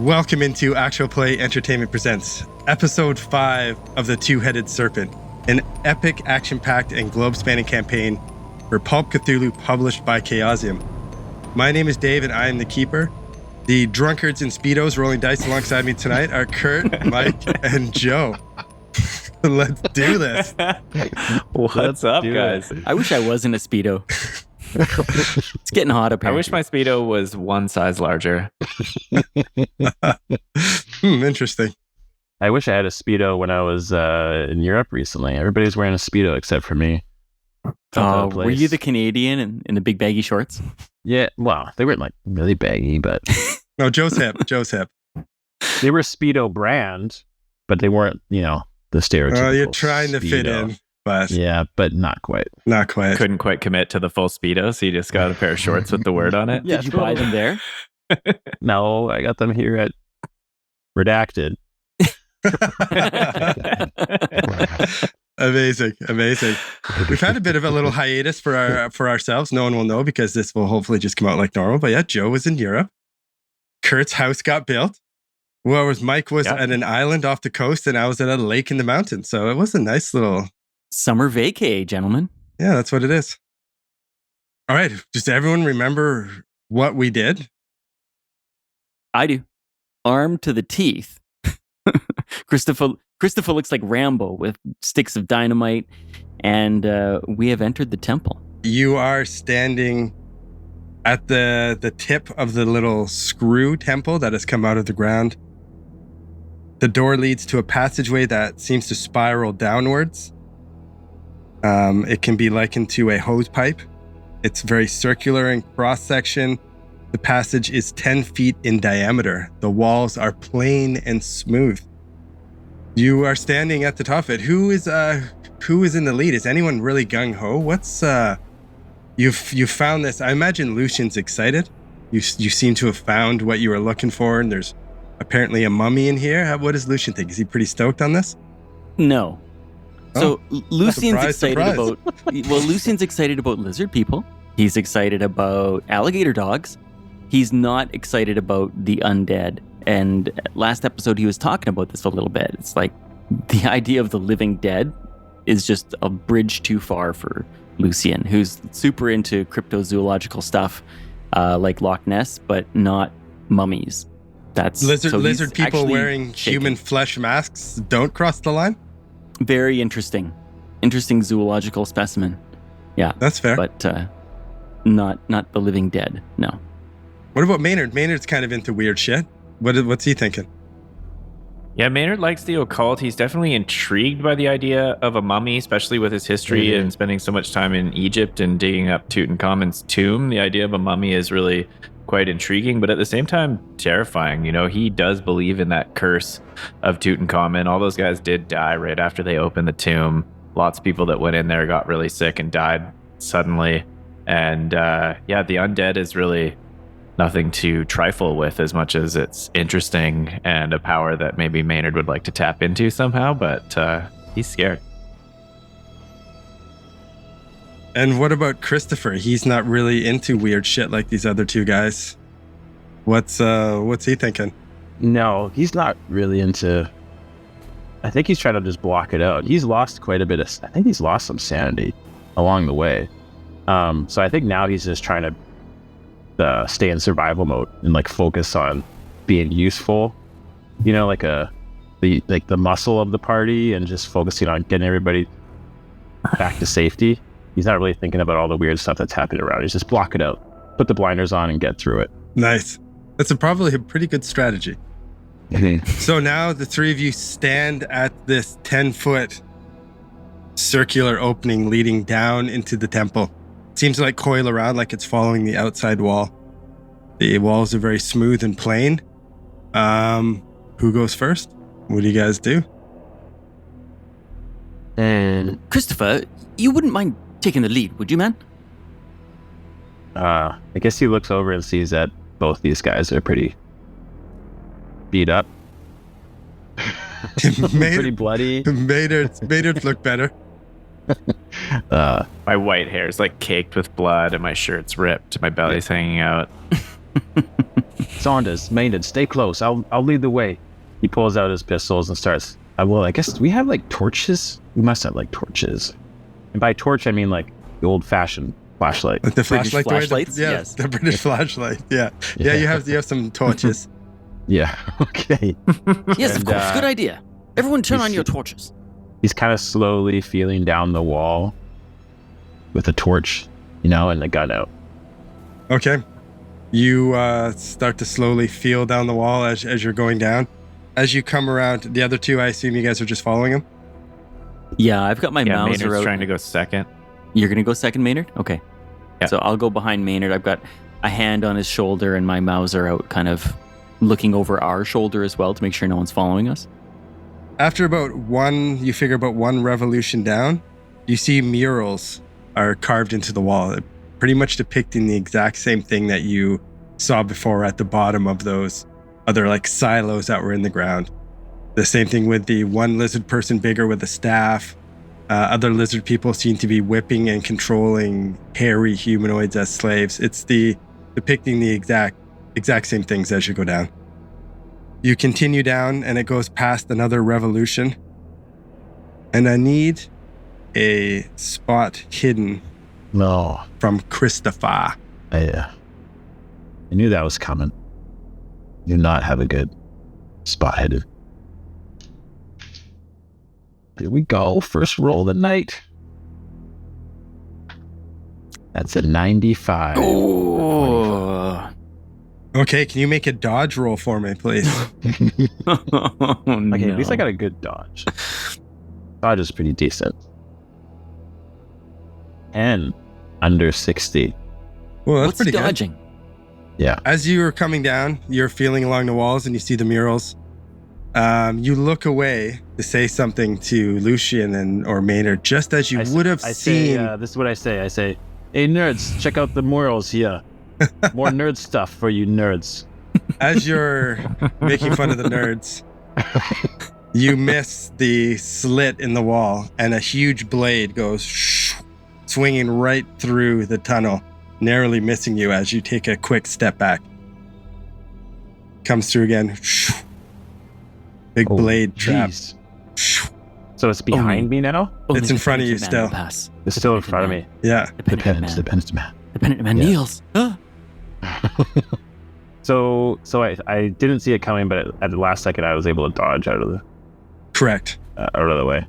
Welcome into Actual Play Entertainment Presents Episode 5 of The Two-Headed Serpent, an epic, action-packed, and globe-spanning campaign for Pulp Cthulhu published by Chaosium. My name is Dave, and I am the Keeper. The drunkards and speedos rolling dice alongside me tonight are Kurt, Mike, and Joe. Let's do this. What's up, guys? I wish I wasn't a speedo. It's getting hot up here. I wish my speedo was one size larger. Interesting. I wish I had a speedo when I was in Europe recently. Everybody was wearing a speedo except for me. Oh, were you the Canadian in the big baggy shorts? Yeah, well, they weren't like really baggy, but No, Joe's hip. Joe's hip. they were speedo brand, but they weren't, the stereotypical. Oh, you're trying to fit Speedo. in, but Yeah, but not quite. not quite. Couldn't quite commit to the full speedo, so you just got a pair of shorts with the word on it. Yeah, Did you buy them there? No, I got them here at Redacted. Amazing. We've had a bit of a little hiatus for ourselves. No one will know because this will hopefully just come out like normal. But yeah, Joe was in Europe. Kurt's house got built. Whereas Mike was at an island off the coast, and I was at a lake in the mountains. So it was a nice little Summer vacay, gentlemen. Yeah, that's what it is. All right, does everyone remember what we did? I do. Armed to the teeth. Christopher looks like Rambo with sticks of dynamite, and we have entered the temple. You are standing at the tip of the little screw temple that has come out of the ground. The door leads to a passageway that seems to spiral downwards. It can be likened to a hose pipe. It's very circular in cross-section. The passage is 10 feet in diameter. The walls are plain and smooth. You are standing at the top of it. Who is in the lead? Is anyone really gung-ho? What's you found this? I imagine Lucian's excited. You seem to have found what you were looking for, and there's apparently a mummy in here. What does Lucian think? Is he pretty stoked on this? No. So Lucian's surprise. Lucian's excited about lizard people. He's excited about alligator dogs. He's not excited about the undead. And last episode, he was talking about this a little bit. It's like the idea of the living dead is just a bridge too far for Lucian, who's super into cryptozoological stuff like Loch Ness, but not mummies. That's lizard people actually wearing human flesh masks don't cross the line? Very interesting zoological specimen. Yeah, That's fair. but not the living dead. No. What about Maynard? Maynard's kind of into weird shit. What's he thinking? Yeah, Maynard likes the occult. He's definitely intrigued by the idea of a mummy, especially with his history and spending so much time in Egypt and digging up Tutankhamun's tomb. The idea of a mummy is really quite intriguing, but at the same time, terrifying. He does believe in that curse of Tutankhamun. All those guys did die right after they opened the tomb. Lots of people that went in there got really sick and died suddenly. And the undead is really nothing to trifle with as much as it's interesting and a power that maybe Maynard would like to tap into somehow, but he's scared. And what about Christopher? He's not really into weird shit like these other two guys. What's he thinking? No, he's not really into. I think he's trying to just block it out. He's lost quite a bit of. I think he's lost some sanity along the way. So I think now he's just trying to stay in survival mode and like focus on being useful. Like the muscle of the party, and just focusing on getting everybody back to safety. He's not really thinking about all the weird stuff that's happening around. He's just block it out, put the blinders on, and get through it. Nice. That's probably a pretty good strategy. So now the three of you stand at this 10-foot circular opening leading down into the temple. Seems to like coil around like it's following the outside wall. The walls are very smooth and plain. Who goes first? What do you guys do? And Christopher, you wouldn't mind taking the lead, would you, man? I guess he looks over and sees that both these guys are pretty beat up. Pretty bloody. Maynard look better. My white hair is like caked with blood and my shirt's ripped. My belly's hanging out. Saunders, Maynard, stay close. I'll lead the way. He pulls out his pistols and starts. I guess we have like torches. We must have like torches. And by torch, I mean like the old-fashioned flashlight. Like the British flashlight, flashlights? Yeah, Yes. the British flashlight. Yeah. Yeah, you have some torches. Yeah. Okay. Yes, of And, course. Good idea. Everyone turn you on your see- torches. He's kind of slowly feeling down the wall with a torch, and the gun out. Okay. You start to slowly feel down the wall as you're going down. As you come around, the other two, I assume you guys are just following him? Yeah, I've got my Yeah, Mauser Maynard's out. trying to go second. You're going to go second, Maynard? Okay. Yeah. So I'll go behind Maynard. I've got a hand on his shoulder and my Mauser out, kind of looking over our shoulder as well to make sure no one's following us. After about one revolution down, you see murals are carved into the wall, pretty much depicting the exact same thing that you saw before at the bottom of those other like silos that were in the ground. The same thing with the one lizard person bigger with a staff. Other lizard people seem to be whipping and controlling hairy humanoids as slaves. It's depicting the exact same things as you go down. You continue down and it goes past another revolution. And I need a spot hidden No. from Christopher. I knew that was coming. Do not have a good spot hidden. Here we go. First roll of the night. That's a 95. Oh, Okay, can you make a dodge roll for me, please? Okay, at least I got a good dodge. Dodge is pretty decent. And under 60. Well, that's What's pretty good. dodging? Yeah. As you're coming down, you're feeling along the walls and you see the murals. You look away to say something to Lucian or Maynard, just as you would have seen. This is what I say. I say, hey, nerds, check out the murals here. More nerd stuff for you nerds. As you're making fun of the nerds, you miss the slit in the wall, and a huge blade goes swinging right through the tunnel, narrowly missing you as you take a quick step back. Comes through again. Big blade trap. Jeez. So it's behind me now? Only It's in the front of you penitent man still. will pass. It's still in front of me. Yeah. The penitent man. The penitent man. The penitent man Yeah. kneels. Ah. So I didn't see it coming, but at the last second I was able to dodge out of Correct. the way.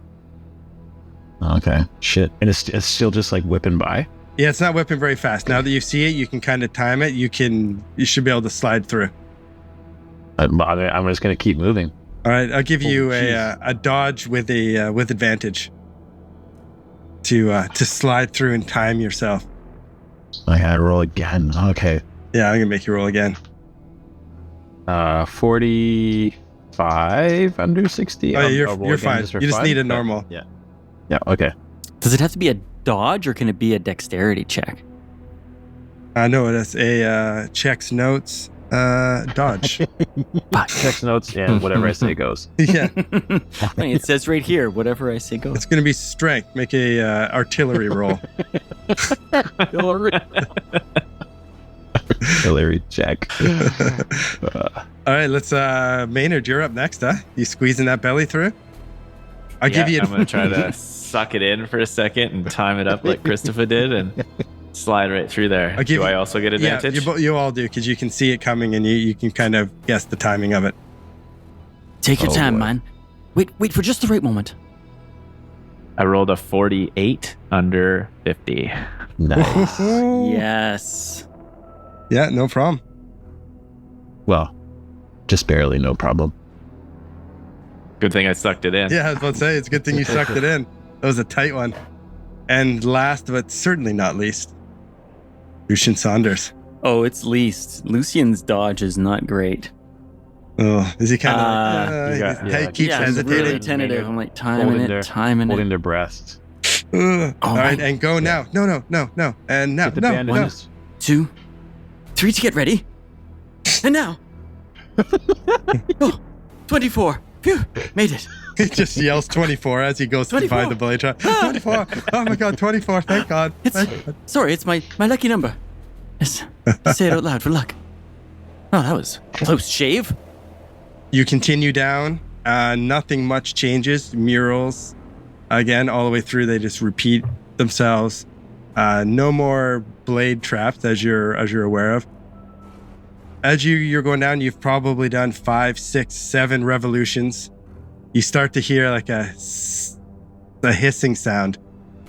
Okay. Shit. And it's still just like whipping by. Yeah, it's not whipping very fast. Now that you see it, you can kind of time it. You should be able to slide through. I'm just gonna keep moving. All right, I'll give you jeez. a dodge with advantage to slide through and time yourself. I gotta roll again. Okay. Yeah, I'm gonna make you roll again. 45 under 60. Oh, I'll roll you're again fine. just for You just fun, need a but- normal. Yeah. Okay. Does it have to be a dodge or can it be a dexterity check? No, that's a checks notes dodge. Fuck. Text notes and whatever I say goes. Yeah, It says right here, whatever I say goes. it's gonna be strength. Make a artillery roll. Hillary check. All right, let's Maynard, you're up next, huh? You squeezing that belly through? I'll give you. I'm gonna try to suck it in for a second and time it up like Christopher did, and slide right through there. I'll give Do you- I also get advantage? Yeah, you all do because you can see it coming and you can kind of guess the timing of it. Take your Oh, time, boy. man. Wait for just the right moment. I rolled a 48 under 50. Nice. Yes. Yeah, no problem. Well, just barely, no problem. Good thing I sucked it in. Yeah, I was about to say, it's a good thing you sucked it in. That was a tight one. And last, but certainly not least, Lucian Saunders. Oh, it's least. Lucian's dodge is not great. Oh, is he kind of yeah, keeps yeah, I'm hesitating? really tentative. I'm like timing Holding it, their- timing Holding it. their breasts. All right, my- and go now. No. And now, Get the no. bandages. 2, 3 to get ready. And now. Oh, 24. Phew, made it. He just yells 24 as he goes to 24. find the blade trap. 24. Oh my God, 24. Thank God. It's sorry, it's my lucky number. Yes. Say it out loud for luck. Oh, that was close shave. You continue down. Nothing much changes. Murals, again, all the way through. They just repeat themselves. No more blade traps, as you're aware of. As you're going down, you've probably done 5, 6, 7 revolutions. You start to hear like a hissing sound,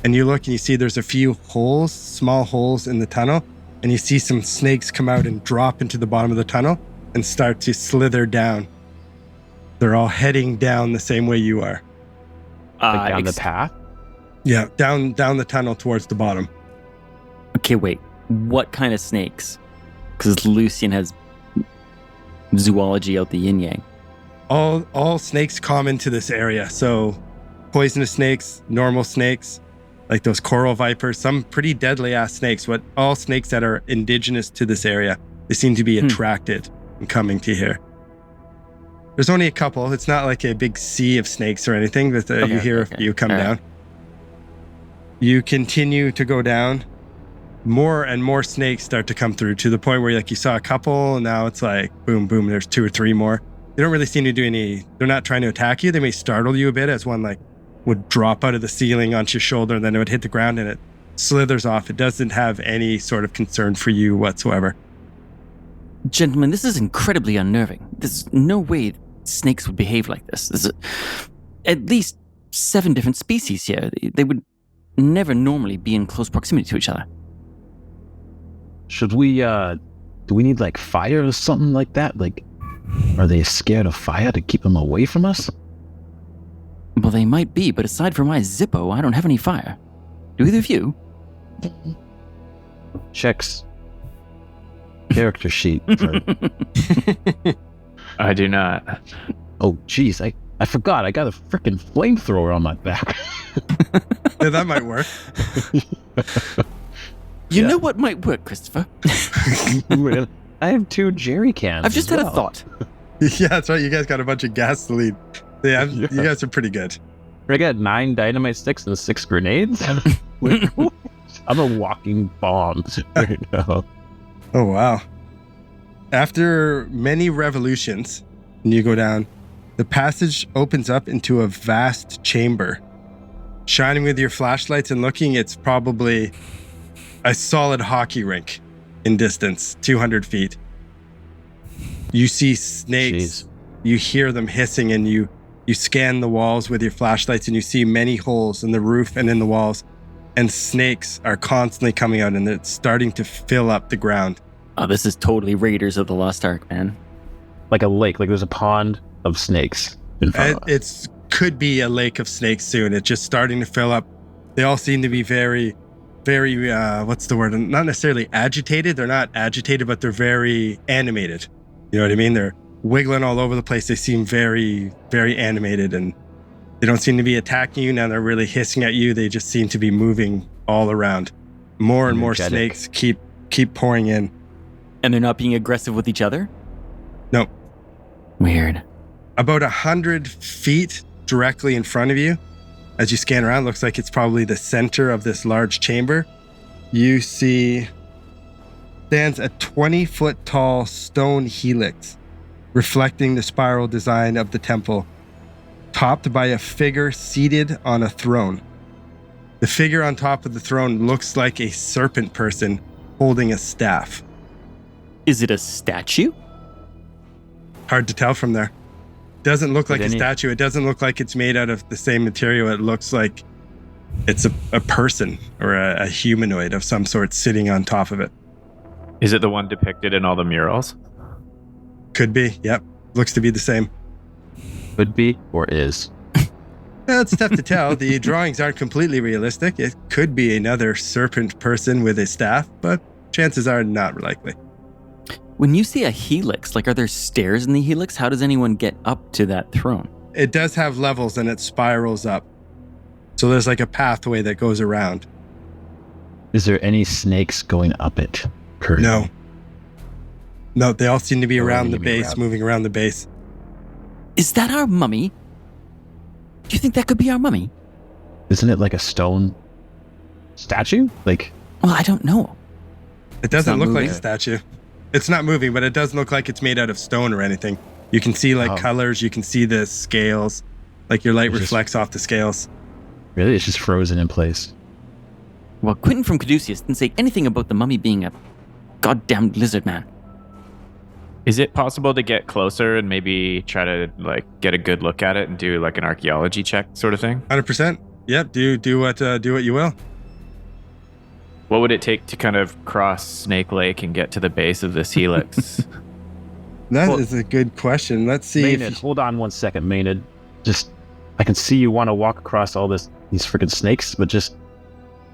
and you look and you see there's a few holes, small holes in the tunnel, and you see some snakes come out and drop into the bottom of the tunnel and start to slither down. They're all heading down the same way you are. Like down the path? Yeah, down the tunnel towards the bottom. Okay, wait. What kind of snakes? Because Lucian has zoology out the yin yang. All snakes common to this area. So poisonous snakes, normal snakes, like those coral vipers, some pretty deadly ass snakes. But all snakes that are indigenous to this area, they seem to be attracted and coming to here. There's only a couple. It's not like a big sea of snakes or anything that you hear if you come down. You continue to go down. More and more snakes start to come through to the point where like you saw a couple and now it's like boom, boom, there's 2 or 3 more. They don't really seem to do they're not trying to attack you. They may startle you a bit as one like would drop out of the ceiling onto your shoulder and then it would hit the ground and it slithers off. It doesn't have any sort of concern for you whatsoever. Gentlemen, this is incredibly unnerving. There's no way snakes would behave like this. There's at least 7 different species here. They would never normally be in close proximity to each other. Should we, do we need like fire or something like that? Like, are they scared of fire to keep them away from us? Well, they might be, but aside from my Zippo, I don't have any fire. Do either of you? Checks character sheet. I do not. Oh, geez, I forgot. I got a freaking flamethrower on my back. Yeah, that might work. You know what might work, Christopher? I have 2 jerry cans. I've just had a thought. Yeah, that's right. You guys got a bunch of gasoline. Yeah, you guys are pretty good. I got 9 dynamite sticks and 6 grenades. I'm a walking bomb right now. Oh, wow. After many revolutions, and you go down, the passage opens up into a vast chamber. Shining with your flashlights and looking, it's probably a solid hockey rink in distance, 200 feet. You see snakes. Jeez. You hear them hissing, and you scan the walls with your flashlights, and you see many holes in the roof and in the walls. And snakes are constantly coming out, and it's starting to fill up the ground. Oh, this is totally Raiders of the Lost Ark, man. Like a lake, like there's a pond of snakes in front of us. It could be a lake of snakes soon. It's just starting to fill up. They all seem to be very, very, what's the word? Not necessarily agitated. They're not agitated, but they're very animated. You know what I mean? They're wiggling all over the place. They seem very, very animated, and they don't seem to be attacking you. Now they're really hissing at you. They just seem to be moving all around. More and more snakes keep pouring in. And they're not being aggressive with each other? No. Weird. About 100 feet directly in front of you, as you scan around, looks like it's probably the center of this large chamber. You see stands a 20-foot tall stone helix reflecting the spiral design of the temple, topped by a figure seated on a throne. The figure on top of the throne looks like a serpent person holding a staff. Is it a statue? Hard to tell from there. Doesn't look like a statue. It doesn't look like it's made out of the same material. It looks like it's a person or a humanoid of some sort sitting on top of it. Is it the one depicted in all the murals? Could be. Yep. Looks to be the same. Could be or is. Well, it's tough to tell. The drawings aren't completely realistic. It could be another serpent person with a staff, but chances are not likely. When you see a helix, like, are there stairs in the helix? How does anyone get up to that throne? It does have levels and it spirals up. So there's like a pathway that goes around. Is there any snakes going up it? No. No, they all seem to be around the base, moving around the base. Is that our mummy? Do you think that could be our mummy? Isn't it like a stone statue? Like, well, I don't know. It doesn't look like a statue. It's not moving, but it doesn't look like it's made out of stone or anything. You can see like Oh. colors. You can see the scales. Like your light It's just- reflects off the scales. Really? It's just frozen in place. Well, Quentin from Caduceus didn't say anything about the mummy being a goddamn lizard man. Is it possible to get closer and maybe try to like get a good look at it and do like an archaeology check sort of thing? 100%. Yep. Do what you will. What would it take to kind of cross Snake Lake and get to the base of this helix? That is a good question. Let's see. Maynard, hold on 1 second, Maynard. Just, I can see you want to walk across all these freaking snakes, but just,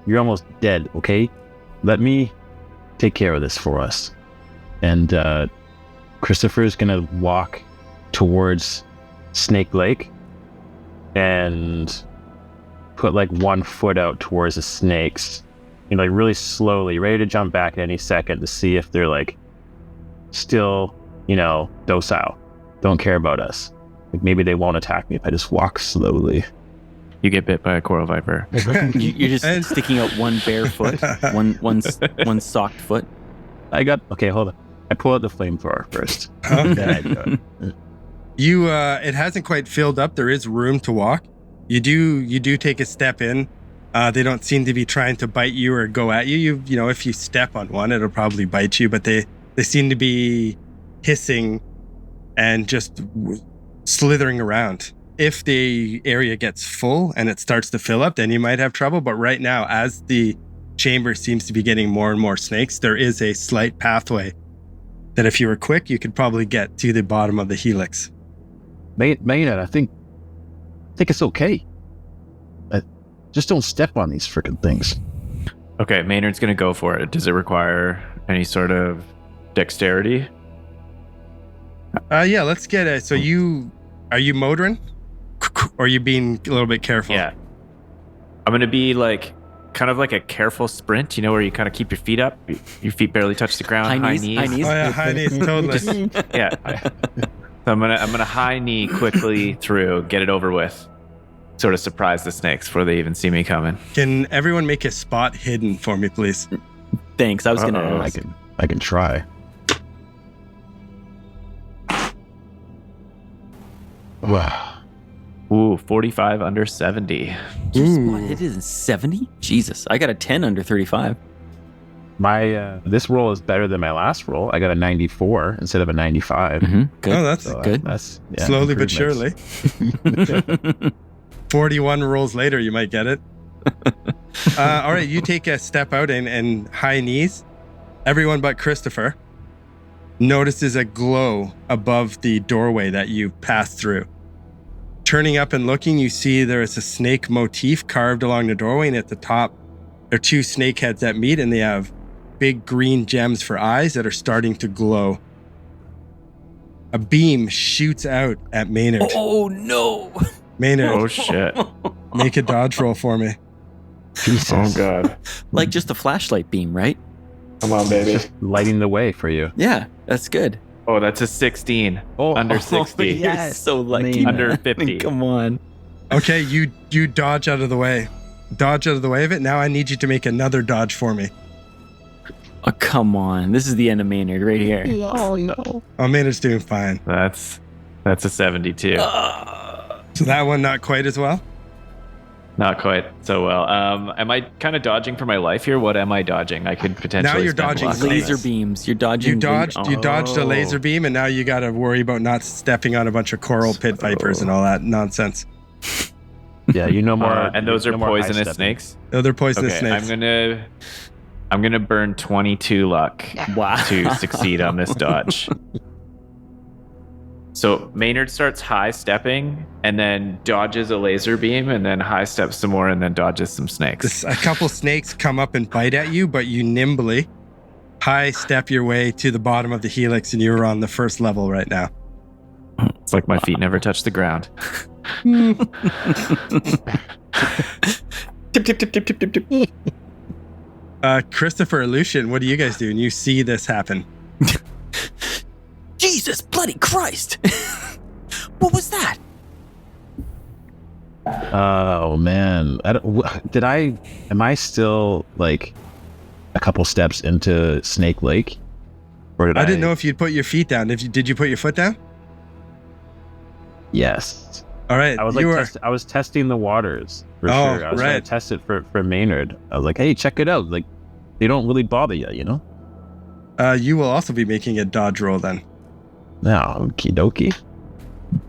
you're almost dead, okay? Let me take care of this for us. And Christopher's gonna walk towards Snake Lake and put like 1 foot out towards the snakes, like really slowly, ready to jump back at any second to see if they're like still, docile, don't care about us. Like maybe they won't attack me if I just walk slowly. You get bit by a coral viper. You're just And- sticking out one bare foot, one socked foot. Okay, hold on. I pull out the flamethrower first. Okay. Then I do it. It hasn't quite filled up. There is room to walk. You do take a step in. They don't seem to be trying to bite you or go at you. If you step on one, it'll probably bite you, but they seem to be hissing and just slithering around. If the area gets full and it starts to fill up, then you might have trouble. But right now, as the chamber seems to be getting more and more snakes, there is a slight pathway that if you were quick, you could probably get to the bottom of the helix. Maynard, I think it's okay. Just don't step on these freaking things. Okay, Maynard's gonna go for it. Does it require any sort of dexterity? Yeah, let's get it. So are you motoring? Or are you being a little bit careful? Yeah. I'm gonna be like kind of like a careful sprint, where you kind of keep your feet up, your feet barely touch the ground, High knees. Oh yeah, high knees, totally. Yeah. So I'm gonna high knee quickly through, get it over with, sort of surprise the snakes before they even see me coming. Can everyone make a spot hidden for me, please? Thanks. I was gonna. Uh-oh. ask. I can try. Wow. Ooh, 45 under 70. What, it is 70? Jesus, I got a 10 under 35. My this roll is better than my last roll. I got a 94 instead of a 95. Good. Oh, that's So Good. That's slowly but improvements. surely. 41 rolls later, you might get it. All right, you take a step out and high knees. Everyone but Christopher notices a glow above the doorway that you passed through. Turning up and looking, you see there is a snake motif carved along the doorway, and at the top, there are 2 snake heads that meet, and they have big green gems for eyes that are starting to glow. A beam shoots out at Maynard. Oh no! Maynard, Oh shit. make a dodge roll for me. Jesus. Oh god. Like just a flashlight beam, right? Come on, baby. Just lighting the way for you. Yeah, that's good. Oh, that's a 16. Oh, Under 60. You're so lucky. Man. Under man. 50. Come on. Okay, you dodge out of the way. Dodge out of the way of it. Now I need you to make another dodge for me. Oh, come on. This is the end of Maynard right here. Oh no. Oh, Maynard's doing fine. That's a 72. So that one not quite as well. Not quite so well. Am I kind of dodging for my life here? What am I dodging? I could potentially Now you're spend dodging luck on Laser this. beams. You're dodging. You dodged a laser beam, and now you got to worry about not stepping on a bunch of coral pit vipers and all that nonsense. Yeah, you know more. And those are no more poisonous high-stepping. snakes. Oh, they're poisonous Okay, snakes. I'm gonna burn 22 luck Wow. to succeed on this dodge. So Maynard starts high stepping and then dodges a laser beam and then high steps some more and then dodges some snakes. A couple snakes come up and bite at you, but you nimbly high step your way to the bottom of the helix, and you're on the first level right now. It's like my feet never touch the ground. Tip, tip, tip, tip, tip, tip, tip. Christopher, Lucian, what do you guys do? And you see this happen. Jesus bloody Christ! What was that? Oh man, am I still like a couple steps into Snake Lake? Or did I didn't know if you'd put your feet down. Did you put your foot down? Yes. All right. I was I was testing the waters for sure. I was trying to test it for Maynard. I was like, hey, check it out. Like, they don't really bother you, you know? You will also be making a dodge roll then. No, okie dokie.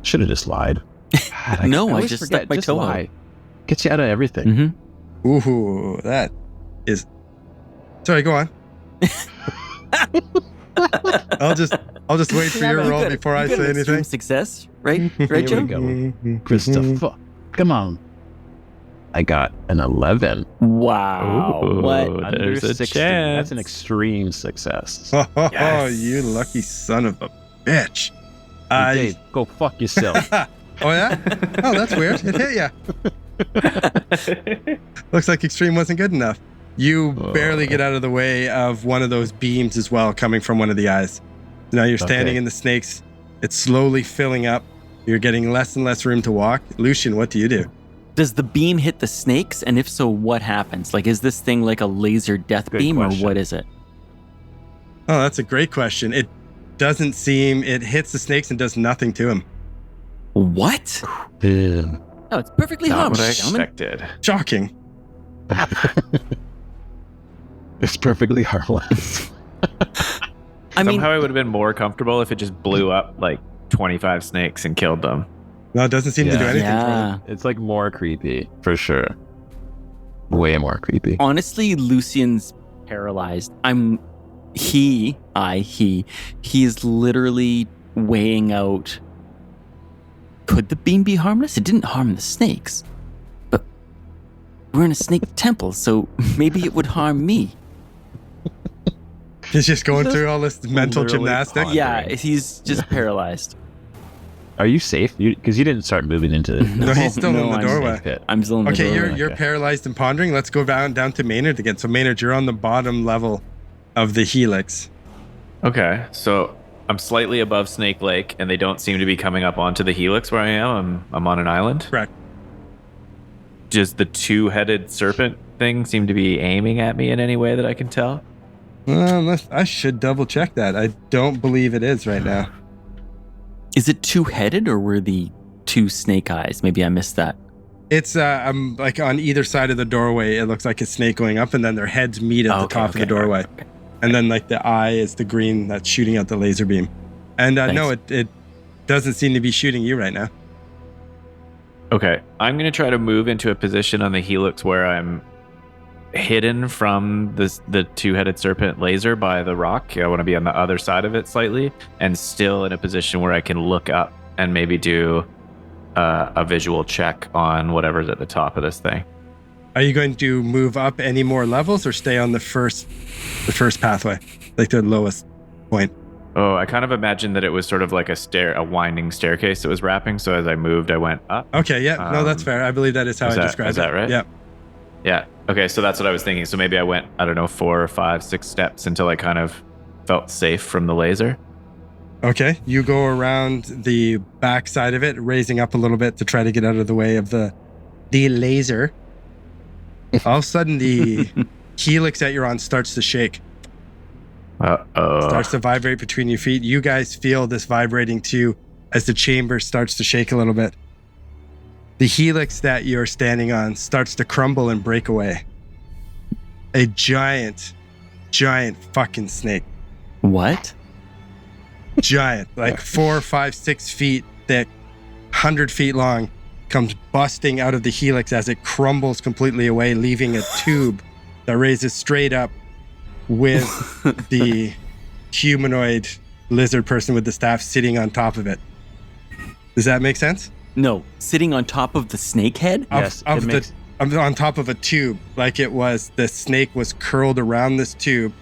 Should have just lied. God, No, I always just forget. stuck my Just toe lie. out. Gets you out of everything. Mm-hmm. Ooh, that is. Sorry, go on. I'll just wait for your roll before I say anything. Success, right? Right, Here Joe? we go. Christopher, come on. I got an 11. Wow. Ooh. What? There's Under a 60. chance. That's an extreme success. Oh, Yes. you lucky son of a bitch. Hey, Dave, go fuck yourself. Oh, yeah? Oh, that's weird. It hit ya. Looks like extreme wasn't good enough. You barely get out of the way of one of those beams as well, coming from one of the eyes. Now you're standing Okay. in the snakes. It's slowly filling up. You're getting less and less room to walk. Lucian, what do you do? Does the beam hit the snakes? And if so, what happens? Like, is this thing like a laser death Good beam question. or what is it? Oh, that's a great question. It doesn't seem, it hits the snakes and does nothing to them. What? Yeah. Oh, it's perfectly Not what I harmless, gentlemen. expected. Shocking. It's perfectly harmless. I mean, Somehow I would have been more comfortable if it just blew up like 25 snakes and killed them. No, it doesn't seem to do anything for them. yeah. It's like more creepy, for sure. Way more creepy. Honestly, Lucian's paralyzed. He is literally weighing out. Could the beam be harmless? It didn't harm the snakes. But we're in a snake temple, so maybe it would harm me. He's just going through all this mental Literally gymnastics. pondering. Yeah, he's just paralyzed. Are you safe? Because you didn't start moving into No, he's still in the I'm doorway. snake pit. I'm still in the Okay, doorway. you're paralyzed and pondering. Let's go down to Maynard again. So Maynard, you're on the bottom level of the helix. Okay, so I'm slightly above Snake Lake, and they don't seem to be coming up onto the helix where I am. I'm on an island. Correct. Does the two-headed serpent thing seem to be aiming at me in any way that I can tell? I should double check that. I don't believe it is right now. Is it two-headed or were the two snake eyes? Maybe I missed that. It's like on either side of the doorway. It looks like a snake going up, and then their heads meet at the top of the doorway. Okay. And then like the eye is the green that's shooting out the laser beam. And no, it doesn't seem to be shooting you right now. Okay, I'm going to try to move into a position on the helix where I'm hidden from the two-headed serpent laser by the rock. I want to be on the other side of it slightly and still in a position where I can look up and maybe do a visual check on whatever's at the top of this thing. Are you going to move up any more levels or stay on the first pathway, like the lowest point? Oh, I kind of imagined that it was sort of like a winding staircase that was wrapping. So as I moved, I went up. Okay, yeah, no, that's fair. I believe that is how I described it. Is that right? Yeah. Yeah. Okay, so that's what I was thinking. So maybe I went, 4 or 5, 6 steps until I kind of felt safe from the laser. Okay, you go around the back side of it, raising up a little bit to try to get out of the way of the laser. All of a sudden, the helix that you're on starts to shake. Uh-oh. Starts to vibrate between your feet. You guys feel this vibrating too as the chamber starts to shake a little bit. The helix that you're standing on starts to crumble and break away. A giant fucking snake. What? Giant, like 4, 5, 6 feet thick, 100 feet long, comes busting out of the helix as it crumbles completely away, leaving a tube that raises straight up with the humanoid lizard person with the staff sitting on top of it. Does that make sense? No, sitting on top of the snake head? Yes, Of it makes- on top of a tube, like it was, the snake was curled around this tube.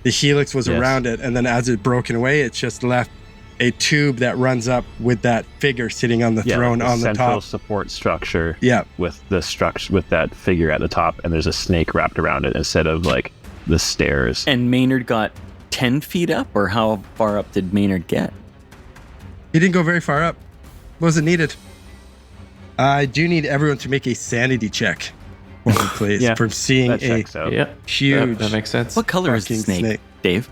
The helix was Yes. around it, and then as it broken away, it's just left a tube that runs up with that figure sitting on the throne on the central top. support structure. Yeah. With the structure, with that figure at the top, and there's a snake wrapped around it instead of like the stairs. And Maynard got 10 feet up, or how far up did Maynard get? He didn't go very far up. Wasn't needed. I do need everyone to make a sanity check for me, please, Yeah, for seeing that a checks out. Yeah. huge That makes sense. What color is the fucking snake, snake. Dave?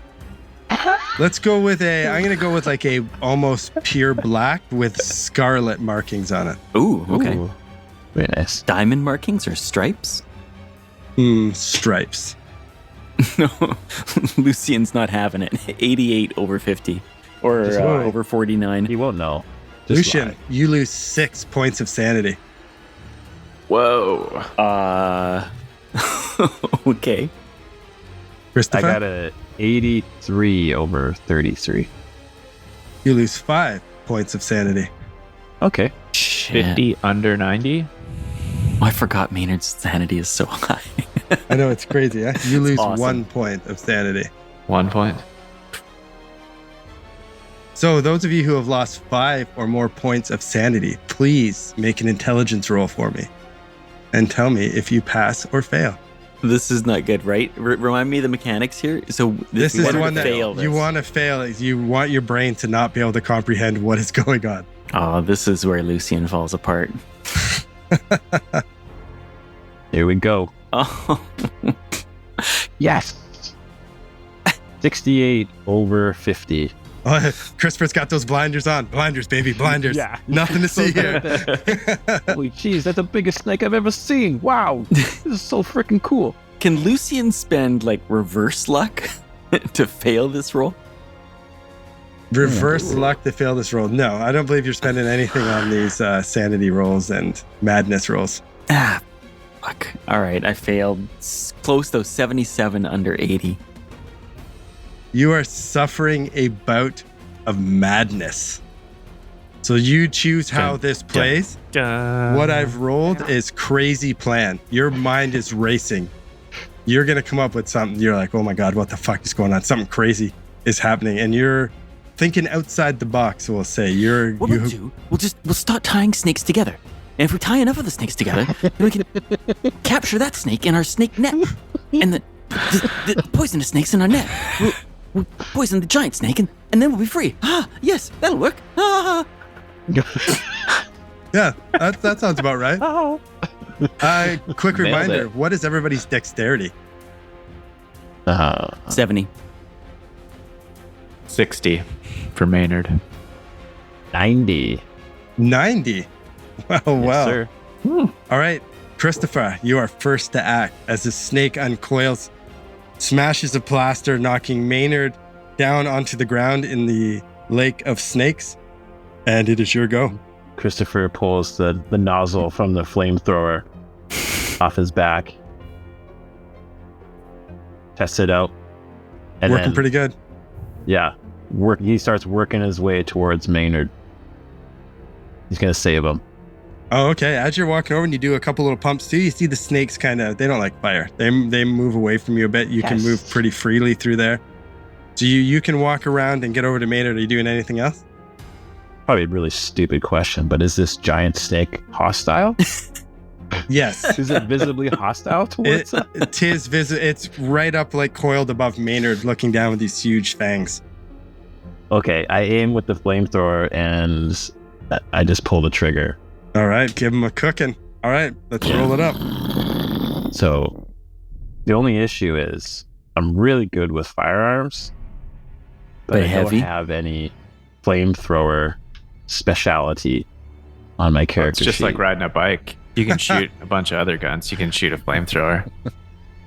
Let's go with I'm going to go with like a almost pure black with scarlet markings on it. Ooh, okay. Ooh, very nice. Diamond markings or stripes? Stripes. No, Lucian's not having it. 88 over 50. Or over 49. He won't know. Just Lucian, lie. you lose 6 points of sanity. Whoa. Okay. I Christopher, got a 83 over 33. you lose 5 points of sanity. Okay. Shit. 50 under 90. Oh, I forgot Maynard's sanity is so high. I know, it's crazy, huh? You lose awesome. 1 point of sanity. 1 point. So those of you who have lost 5 or more points of sanity, please make an intelligence roll for me and tell me if you pass or fail. This is not good, right? Remind me of the mechanics here. So This is the one that fail you want to fail. You want your brain to not be able to comprehend what is going on. Oh, this is where Lucian falls apart. Here we go. Oh, Yes. 68 over 50. Oh, Christopher's got those blinders on. Blinders, baby, blinders. Yeah. Nothing to see here. Holy jeez, that's the biggest snake I've ever seen. Wow. This is so freaking cool. can Lucian spend like reverse luck to fail this roll? Reverse luck to fail this roll. No, I don't believe you're spending anything on these sanity rolls and madness rolls. Ah, fuck. All right, I failed. Close though, 77 under 80. You are suffering a bout of madness. So you choose how this plays. What I've rolled is crazy plan. Your mind is racing. You're going to come up with something. You're like, oh my God, what the fuck is going on? Something crazy is happening. And you're thinking outside the box, we'll say. What we'll do, we'll start tying snakes together. And if we tie enough of the snakes together, then we can capture that snake in our snake net. And the poisonous snakes in our net. We'll poison the giant snake and then we'll be free. Ah, yes, that'll work. Ah. Yeah, that sounds about right. Quick Nailed reminder, it. what is everybody's dexterity? 70. 60 for Maynard. 90. 90. Wow, Yes, wow. sir. All right, Christopher, you are first to act as the snake uncoils, smashes a plaster, knocking Maynard down onto the ground in the lake of snakes. And it is your go. Christopher pulls the nozzle from the flamethrower off his back. Tests it out. And Working then, pretty good. Yeah. He starts working his way towards Maynard. He's going to save him. Oh, okay. As you're walking over and you do a couple little pumps too, you see the snakes they don't like fire. They move away from you a bit. You can Yes. move pretty freely through there. So you can walk around and get over to Maynard. Are you doing anything else? Probably a really stupid question, but is this giant snake hostile? Yes. Is it visibly hostile towards him? It's right up like coiled above Maynard, looking down with these huge fangs. Okay, I aim with the flamethrower and I just pull the trigger. All right, give him a cooking. All right, let's roll it up. So the only issue is I'm really good with firearms, but I heavy? don't have any flamethrower speciality on my character It's just sheet. like riding a bike. You can shoot a bunch of other guns. You can shoot a flamethrower.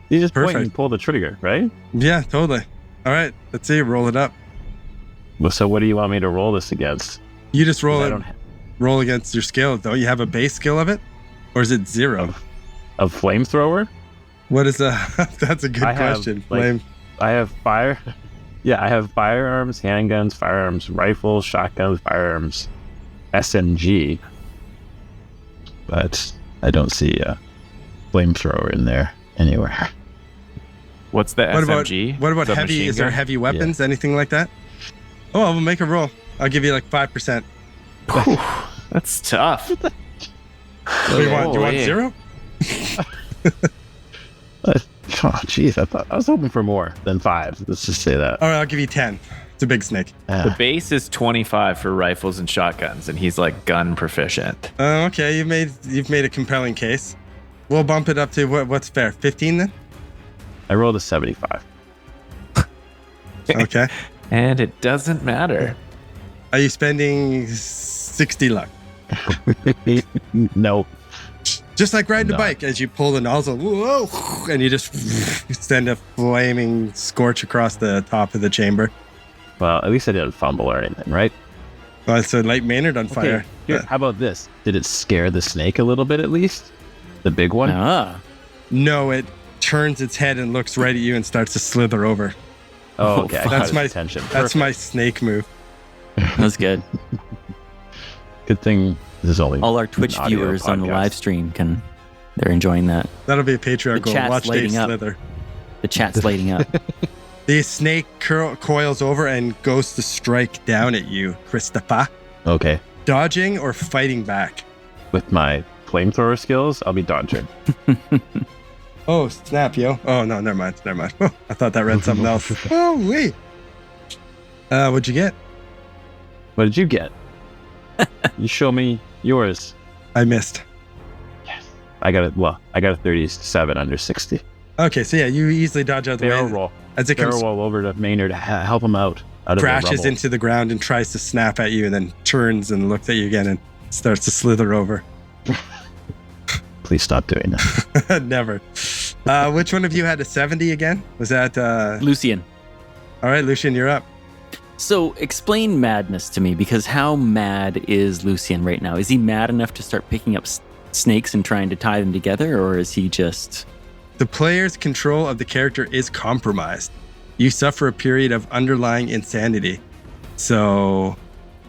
You just point Perfect. and pull the trigger, right? Yeah, totally. All right, let's see. Roll it up. Well, so what do you want me to roll this against? You just roll I it. don't Roll against your skill. Don't you have a base skill of it, or is it 0? Of flamethrower? What is a? That's a good I have, question. like, Flame. I have I have firearms, handguns, firearms, rifles, shotguns, firearms, SMG, but I don't see a flamethrower in there anywhere. What's the SMG? What about heavy? Submachine Is there gun? heavy weapons? Anything like that? Oh, I'll make a roll. I'll give you like 5%. Whew, that's tough. What do you want? Do you want Holy. 0? Oh, jeez, I was hoping for more than 5. Let's just say that. All right, I'll give you 10. It's a big snake. The base is 25 for rifles and shotguns, and he's like gun proficient. Okay, you've made a compelling case. We'll bump it up to what's fair? 15 then? I rolled a 75. Okay. And it doesn't matter. Are you spending 60 luck? Nope. Just like riding a No. bike, as you pull the nozzle, whoa, and you just send a flaming scorch across the top of the chamber. Well, at least I didn't fumble or anything, right? Well, so light Maynard on Okay. fire. Here, how about this? Did it scare the snake a little bit at least? The big one? Ah, No, it turns its head and looks right at you and starts to slither over. Oh, okay. I fuck. got That's his my attention. That's my snake move. that's good. Good thing this is only All our Twitch an audio viewers on the podcast. live stream they're enjoying that. That'll be a Patreon The goal. chat's Watch Dave lighting up. slither. The chat's lighting up. The snake coils over and goes to strike down at you, Christopher. Okay. Dodging or fighting back? With my flamethrower skills, I'll be dodging. Oh, snap, yo. Oh, no, never mind. Oh, I thought that read something else. Oh, wait. What'd you get? What did you get? You show me yours. I missed. Yes. I got a 37 under 60. Okay, so yeah, you easily dodge out the Barrel way. roll. As it Barrel comes, roll over to Maynard to help him out of the crashes rubble. into the ground and tries to snap at you and then turns and looks at you again and starts to slither over. Please stop doing that. Never. Which one of you had a 70 again? Was that... Lucian. All right, Lucian, you're up. So explain madness to me, because how mad is Lucian right now? Is he mad enough to start picking up snakes and trying to tie them together, or is he just... The player's control of the character is compromised. You suffer a period of underlying insanity. So,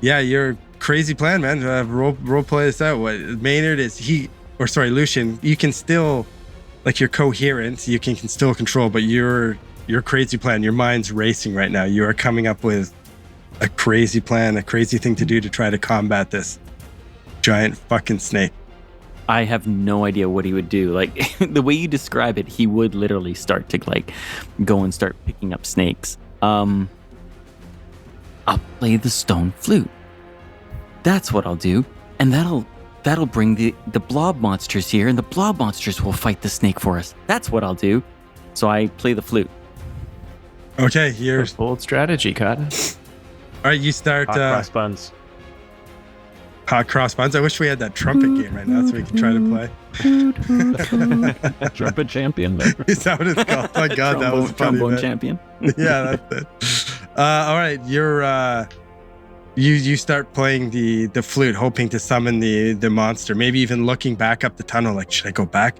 yeah, your crazy plan, man. Role play this out. What Maynard is Lucian, you can still, like, you're coherent, you can still control, but your crazy plan, your mind's racing right now. You are coming up with a crazy plan, a crazy thing to do to try to combat this giant fucking snake. I have no idea what he would do. Like, the way you describe it, he would literally start to, like, go and start picking up snakes. I'll play the stone flute. That's what I'll do. And that'll bring the blob monsters here, and the blob monsters will fight the snake for us. That's what I'll do. So I play the flute. Okay, you're... Bold strategy, Cotton. All right, you start... Hot cross buns. Hot cross buns. I wish we had that trumpet game right now so we could try to play. Trumpet champion. There. Is that what it's called? Oh my god, that was funny, trombone man. champion. Yeah, that's it. All right, you're you start playing the flute, hoping to summon the monster. Maybe even looking back up the tunnel, like, should I go back?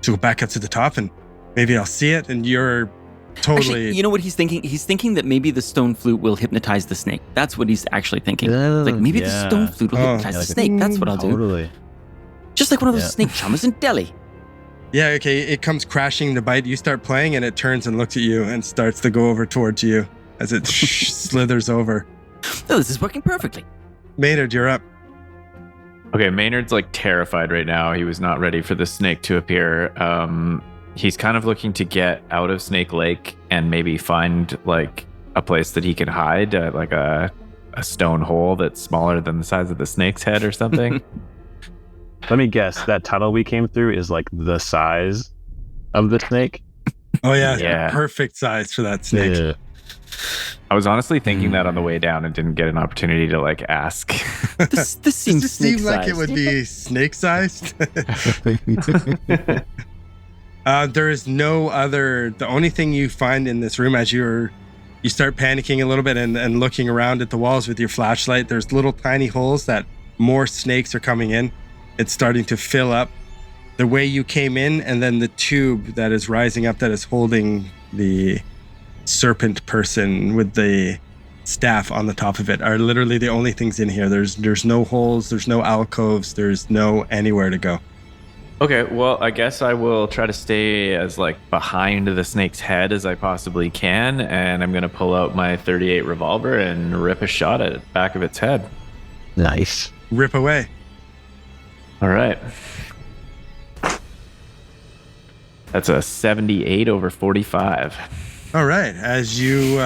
Should I go back up to the top and maybe I'll see it? And you're totally... Actually, you know what he's thinking? He's thinking that maybe the stone flute will hypnotize the snake. That's what he's actually thinking. Like, maybe the stone flute will hypnotize Yeah, the like snake. That's what I'll do. Totally. Just like one of those Yeah. snake chummers in Delhi. Yeah, okay. It comes crashing to bite. You start playing and it turns and looks at you and starts to go over towards you as it slithers over. Oh, this is working perfectly. Maynard, you're up. Okay, Maynard's like terrified right now. He was not ready for the snake to appear. He's kind of looking to get out of Snake Lake and maybe find like a place that he can hide, like a stone hole that's smaller than the size of the snake's head or something. Let me guess. That tunnel we came through is like the size of the snake. Oh yeah, Yeah. Perfect size for that snake. Yeah. I was honestly thinking that on the way down and didn't get an opportunity to like ask. This Does seems it seem like it snake-sized. would be snake-sized? There is no other... The only thing you find in this room as you start panicking a little bit and looking around at the walls with your flashlight, there's little tiny holes that more snakes are coming in. It's starting to fill up the way you came in, and then the tube that is rising up that is holding the serpent person with the staff on the top of it are literally the only things in here. There's no holes, there's no alcoves, there's no anywhere to go. Okay, well, I guess I will try to stay as like behind the snake's head as I possibly can, and I'm gonna pull out my .38 revolver and rip a shot at the back of its head. Nice. Rip away. All right. That's a 78 over 45. All right, as you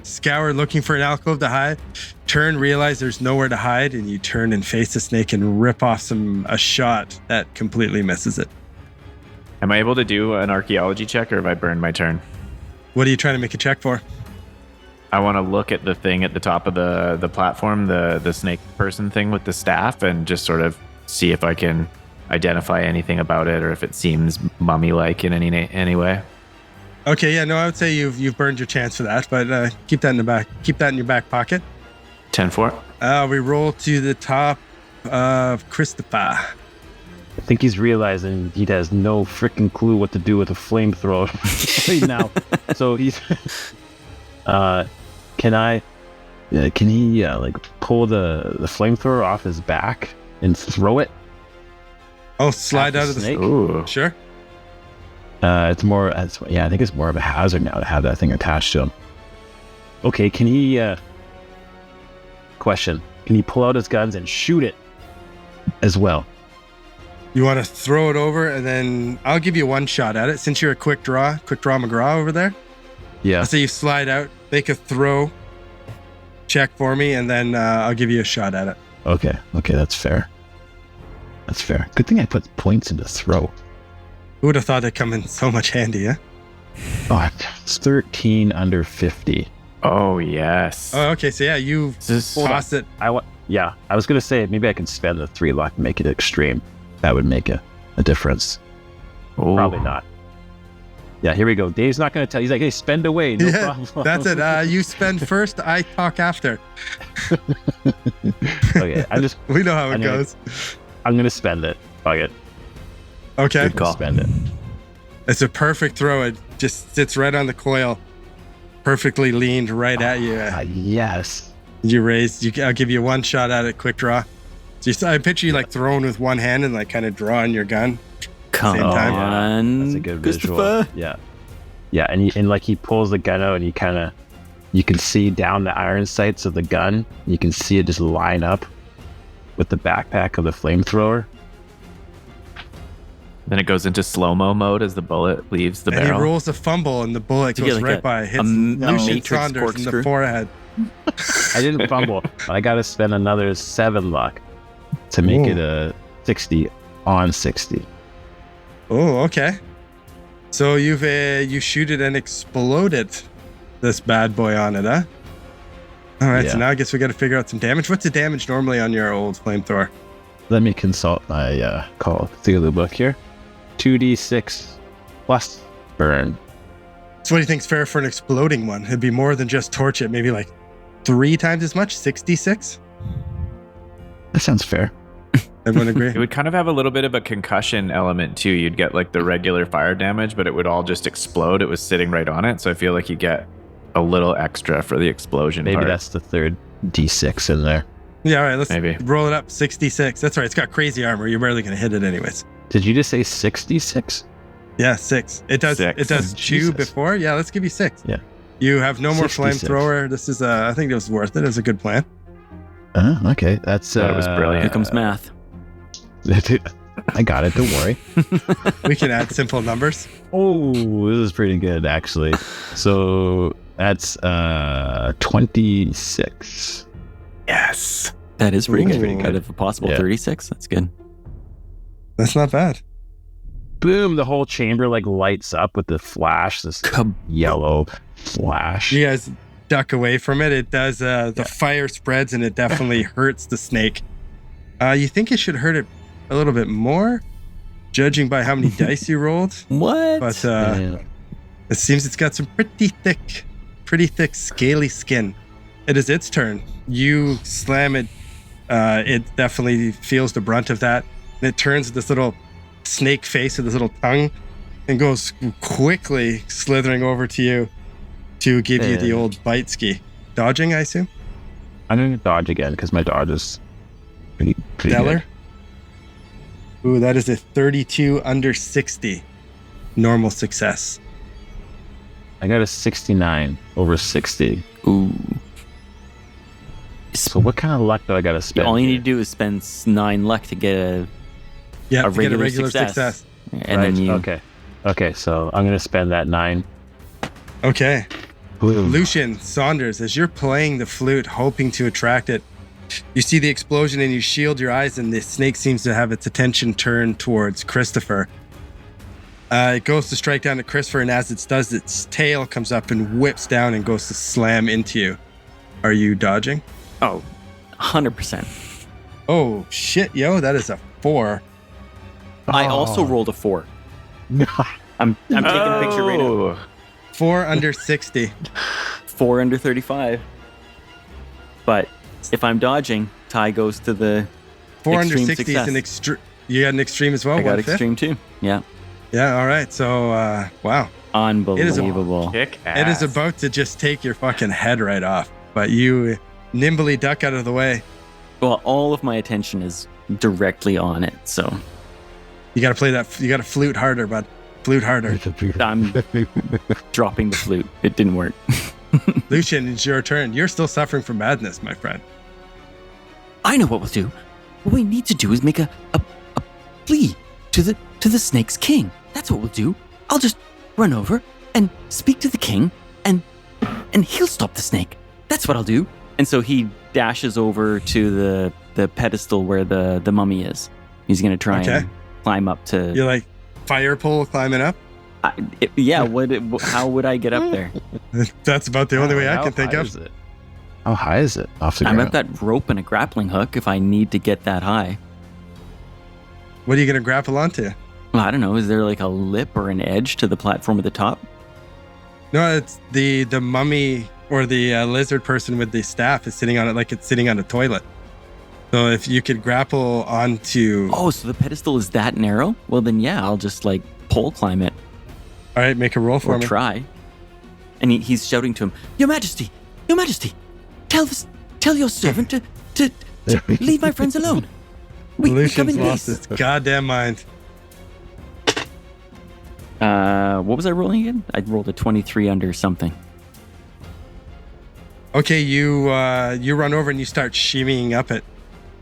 scour looking for an alcove to hide, turn, realize there's nowhere to hide, and you turn and face the snake and rip off a shot that completely misses it. Am I able to do an archaeology check, or have I burned my turn? What are you trying to make a check for? I want to look at the thing at the top of the platform, the snake person thing with the staff, and just sort of see if I can identify anything about it or if it seems mummy-like in any way. Okay, yeah, no, I would say you've burned your chance for that, but keep that in the back. Keep that in your back pocket. 10-4. We roll to the top of Christopher. I think he's realizing he has no freaking clue what to do with a flamethrower right now. So he's, can he like pull the flamethrower off his back and throw it? Oh, slide at out of the snake? Ooh. Sure. I think it's more of a hazard now to have that thing attached to him. Okay, can he, question, can he pull out his guns and shoot it as well? You want to throw it over, and then I'll give you one shot at it. Since you're a quick draw McGraw over there. Yeah. I'll say you slide out, make a throw check for me, and then I'll give you a shot at it. Okay, that's fair. That's fair. Good thing I put points into throw. Who would have thought it'd come in so much handy, huh? Oh, it's 13 under 50. Oh, yes. Oh, okay, so yeah, you toss it. I was going to say maybe I can spend the 3 luck and make it extreme. That would make a difference. Ooh. Probably not. Yeah, here we go. Dave's not going to tell. He's like, hey, spend away. No problem. That's it. You spend first, I talk after. Okay, we know how it goes. I'm going to spend it. Fuck it. Okay. Good call. Spend it. It's a perfect throw. It just sits right on the coil. Perfectly leaned right at you. Yes. You raised. I'll give you one shot at it, quick draw. So I picture you like throwing with one hand and like kind of drawing your gun. Come Same time. on. That's a good visual. Yeah. Yeah, and he pulls the gun out and you can see down the iron sights of the gun. You can see it just line up with the backpack of the flamethrower. Then it goes into slow-mo mode as the bullet leaves the barrel. And he rolls a fumble and the bullet goes right by. Hits Lucian Saunders in the forehead. I didn't fumble. I got to spend another 7 luck to make it a 60 on 60. Oh, okay. So you shoot it and exploded this bad boy on it, huh? All right, so now I guess we got to figure out some damage. What's the damage normally on your old flamethrower? Let me consult my Call of Cthulhu book here. 2d6 plus burn. So what do you think's fair for an exploding one? It'd be more than just torch it, maybe like 3 times as much, 66? That sounds fair. Everyone agree? It would kind of have a little bit of a concussion element too. You'd get like the regular fire damage, but it would all just explode. It was sitting right on it. So I feel like you get a little extra for the explosion. Maybe part. that's the third d6 in there. Yeah, all right, let's Maybe. roll it up. 66. That's right. It's got crazy armor. You're barely going to hit it anyways. Did you just say 66? Yeah, 6. It does 6. It does 2 Jesus. before. Yeah, let's give you 6. Yeah. You have no more 66. flamethrower. This is I think it was worth it. It was a good plan. Okay. That's That was brilliant. Here comes math. I got it. Don't worry. We can add simple numbers. Oh, this is pretty good actually. So that's 26. Yes. That is pretty Ooh. good. Out of a possible 36. That's good. That's not bad. Boom! The whole chamber like lights up with the flash. This yellow flash. You guys duck away from it. It does. The fire spreads and it definitely hurts the snake. You think it should hurt it a little bit more, judging by how many dice you rolled. What? But it seems it's got some pretty thick, scaly skin. It is its turn. You slam it. It definitely feels the brunt of that. And it turns this little snake face with this little tongue and goes quickly slithering over to you to give you the old bite ski. Dodging, I assume? I'm going to dodge again because my dodge is pretty Stellar. good. Ooh, that is a 32 under 60. Normal success. I got a 69 over 60. Ooh. So what kind of luck do I got to spend? All you here? need to do is spend 9 luck to get a Yeah, A to get a regular regular success. success. and then you Okay, so I'm going to spend that 9. Okay. Boom. Lucian Saunders, as you're playing the flute, hoping to attract it, you see the explosion and you shield your eyes, and the snake seems to have its attention turned towards Christopher. It goes to strike down at Christopher, and as it does, its tail comes up and whips down and goes to slam into you. Are you dodging? Oh, 100%. Oh, shit, yo, that is a 4. I also rolled a 4. I'm taking a picture right now. 4 under 60. 4 under 35. But if I'm dodging, Ty goes to the 4 under extreme 60 is success. an extreme. You got an extreme as well? I got 1/5? extreme too. Yeah. Yeah, all right. So, wow. Unbelievable. Kick ass. It is about to just take your fucking head right off. But you nimbly duck out of the way. Well, all of my attention is directly on it, so You got to play that. You got to flute harder, bud. Flute harder. I'm dropping the flute. It didn't work. Lucian, it's your turn. You're still suffering from madness, my friend. I know what we'll do. What we need to do is make a plea to the snake's king. That's what we'll do. I'll just run over and speak to the king, and he'll stop the snake. That's what I'll do. And so he dashes over to the pedestal where the mummy is. He's going to try and climb up to... You're like fire pole climbing up? How would I get up there? That's about the only way I How can think high of. is it? How high is it off the I'm ground? at that rope and a grappling hook if I need to get that high. What are you going to grapple onto? Well, I don't know. Is there like a lip or an edge to the platform at the top? No, it's the mummy or the lizard person with the staff is sitting on it like it's sitting on a toilet. So if you could grapple onto... Oh, so the pedestal is that narrow? Well, then yeah, I'll just like pole climb it All right, make a roll for or me. try. And he's shouting to him, Your Majesty, Your Majesty, tell your servant to leave my friends alone. We come Lucian's in lost peace. its goddamn mind. what was I rolling again? I rolled a 23 under something. Okay, you run over and you start shimmying up it.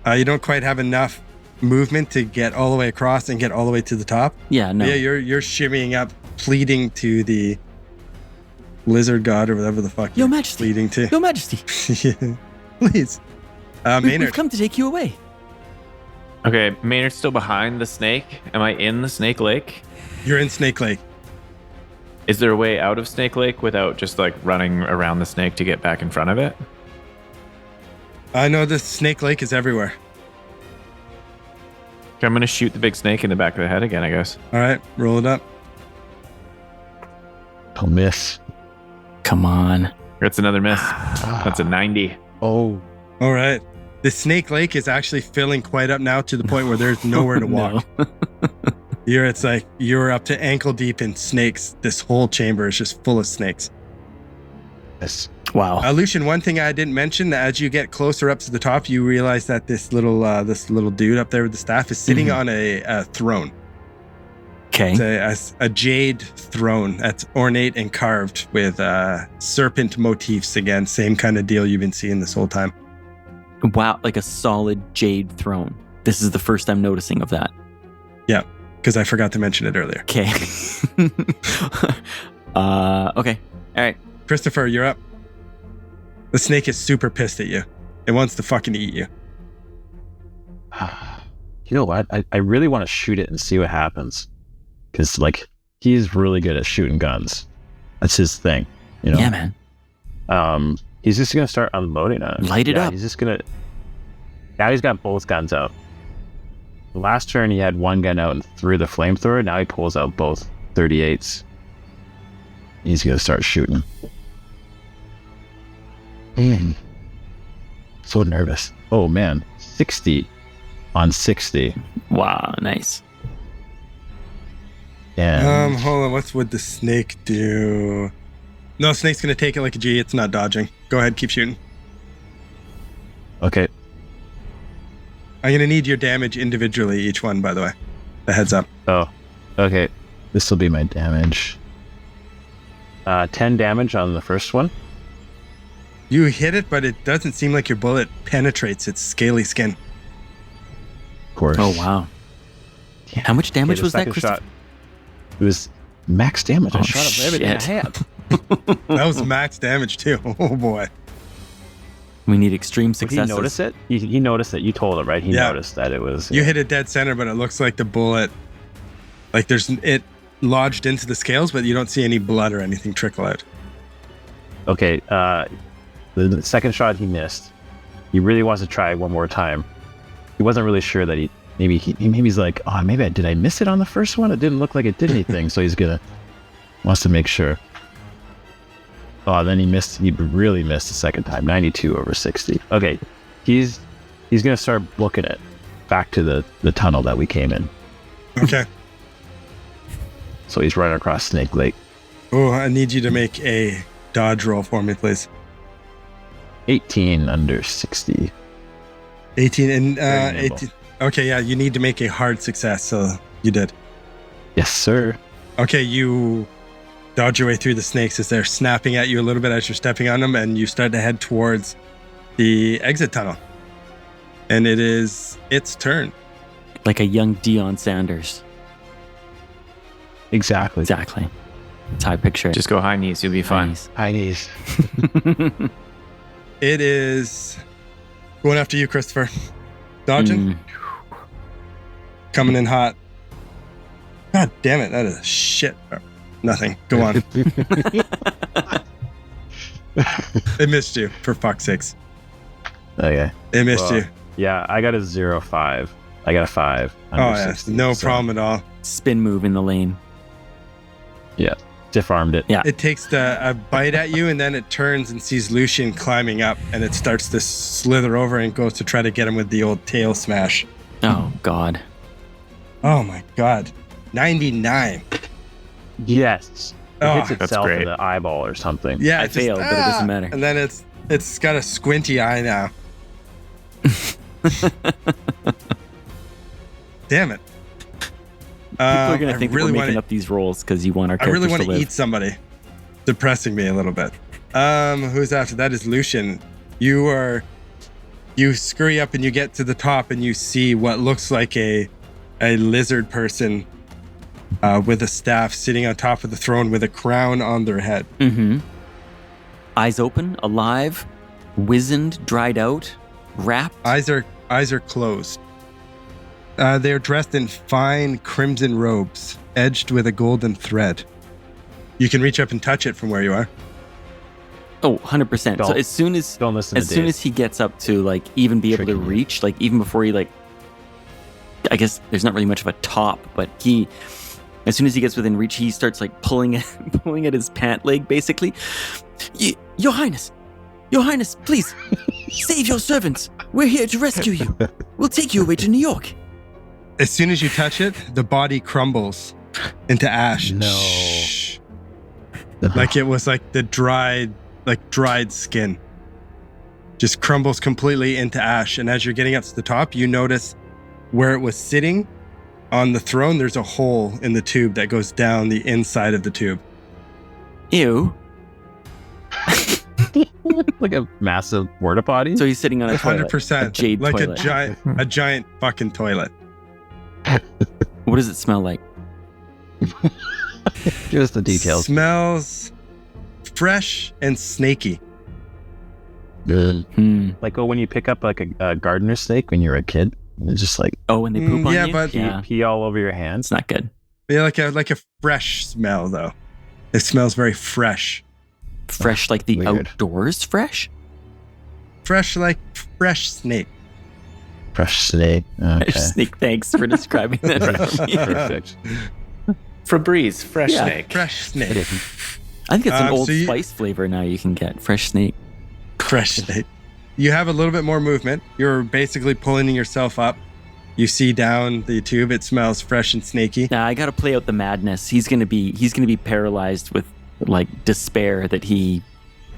You don't quite have enough movement to get all the way across and get all the way to the top. Yeah, no. Yeah, you're shimmying up, pleading to the lizard god or whatever the fuck Your you're Majesty. pleading to. Your Majesty, Yeah, please. we've Maynard, come to take you away. Okay, Maynard's still behind the snake. Am I in the Snake Lake? you're in Snake Lake. Is there a way out of Snake Lake without just like running around the snake to get back in front of it? I know the Snake Lake is everywhere. Okay, I'm gonna shoot the big snake in the back of the head again, I guess. All right, roll it up. I'll miss. Come on. That's another miss. That's a 90. Oh, All right. The Snake Lake is actually filling quite up now to the point where there's nowhere to walk. No. It's like you're up to ankle deep in snakes. This whole chamber is just full of snakes. yes. Wow. Lucian, one thing I didn't mention, as you get closer up to the top, you realize that this little dude up there with the staff is sitting on a throne. Okay. It's a jade throne that's ornate and carved with serpent motifs again. Same kind of deal you've been seeing this whole time. Wow, like a solid jade throne. This is the first I'm noticing of that. Yeah, because I forgot to mention it earlier. Okay. Okay. All right. Christopher, you're up. The snake is super pissed at you. It wants to fucking eat you. You know what? I really want to shoot it and see what happens. Because, like, he's really good at shooting guns. That's his thing, you know? Yeah, man. He's just going to start unloading on it. Light it up. He's just going to... Now he's got both guns out. The last turn, he had one gun out and threw the flamethrower. Now he pulls out both 38s. He's going to start shooting. So nervous. Oh, man. 60 on 60. Wow, nice. And Hold on. What would the snake do? No, snake's gonna take it like a G. It's not dodging. Go ahead, keep shooting. okay. I'm gonna need your damage individually, each one, by the way. The heads up. Oh, okay. This will be my damage. 10 damage on the first one. You hit it, but it doesn't seem like your bullet penetrates its scaly skin. Of course. Oh, wow. How much damage the was that, second Christopher? shot. It was max damage. I Oh, shot him right in the shit. hand. That was max damage too. Oh boy. We need extreme Did he successes. notice it? He noticed it. You told him, right? He Yeah. noticed that it was... You hit it dead center, but it looks like the bullet, like lodged into the scales, but you don't see any blood or anything trickle out. Okay, the second shot he missed. He really wants to try one more time. He wasn't really sure that maybe he's like, oh, did I miss it on the first one? It didn't look like it did anything, so wants to make sure. Oh, then he really missed the second time, 92 over 60. Okay, he's gonna start booking it back to the tunnel that we came in. Okay. So he's running across Snake Lake. Oh, I need you to make a dodge roll for me, please. 18 under 60. 18 and Very nimble. 18. Okay, yeah, you need to make a hard success, so you did. Yes, sir. Okay, you dodge your way through the snakes as they're snapping at you a little bit as you're stepping on them, and you start to head towards the exit tunnel. And it is its turn. Like a young Deion Sanders. Exactly. Exactly. That's how I picture it. Just go high knees. You'll be fine. Nice. High knees. It is going after you, Christopher. Dodging. Coming in hot. God damn it, that is shit. Oh, nothing. Go on. It missed you, for fuck's sakes. Okay. It missed you. Yeah, I got a 0.5. I got a 5. Oh, yeah. 60, No so problem at all. Spin move in the lane. Stiff armed it. Yeah. It takes a bite at you, and then it turns and sees Lucian climbing up, and it starts to slither over and goes to try to get him with the old tail smash. Oh, God. Oh my god. 99. Yes. It Oh, hits that's itself in great. the eyeball or something. Yeah, I it just- failed, but it doesn't matter. And then it's got a squinty eye now. Damn it. People are going I to think really we're making wanna- up these rolls because you want our I really characters want to to live. eat somebody. Depressing me a little bit. Who's after? That is Lucian. You scurry up and you get to the top and you see what looks like a lizard person with a staff sitting on top of the throne with a crown on their head. Mm-hmm. Eyes open, alive, wizened, dried out, wrapped. Eyes are closed. They're dressed in fine crimson robes, edged with a golden thread. You can reach up and touch it from where you are. Oh, 100%. So Don't- as soon as Don't listen as to soon Dave. as he gets up to like even be able to Tricking you. reach, like even before he like, I guess there's not really much of a top, but as soon as he gets within reach, he starts like pulling at his pant leg, basically. Your Highness, please save your servants. We're here to rescue you. We'll take you away to New York. As soon as you touch it, the body crumbles into ash. No. Shh. Like it was like the dried skin. Just crumbles completely into ash. And as you're getting up to the top, you notice where it was sitting on the throne, there's a hole in the tube that goes down the inside of the tube. Ew. like a massive porta potty. So he's sitting on a toilet. 100%. A jade like toilet. a giant fucking toilet. What does it smell like? Give us the details. Smells fresh and snaky. Like when you pick up like a gardener snake when you're a kid, and it's just like Oh, when they poop on yeah, you? but- yeah, pee all over your hands. it's not good. Yeah, like a fresh smell though. It smells very fresh. Fresh like the Weird. outdoors fresh? Fresh like fresh snake. Fresh snake. Okay. Snake, thanks for describing that. for me. Perfect. Febreze, fresh Yeah. snake. Fresh snake. I think it's an Old so you- Spice flavor now you can get. Fresh snake. Fresh snake. You have a little bit more movement. You're basically pulling yourself up. You see down the tube. It smells fresh and snaky. Now I got to play out the madness. He's gonna be paralyzed with like despair that he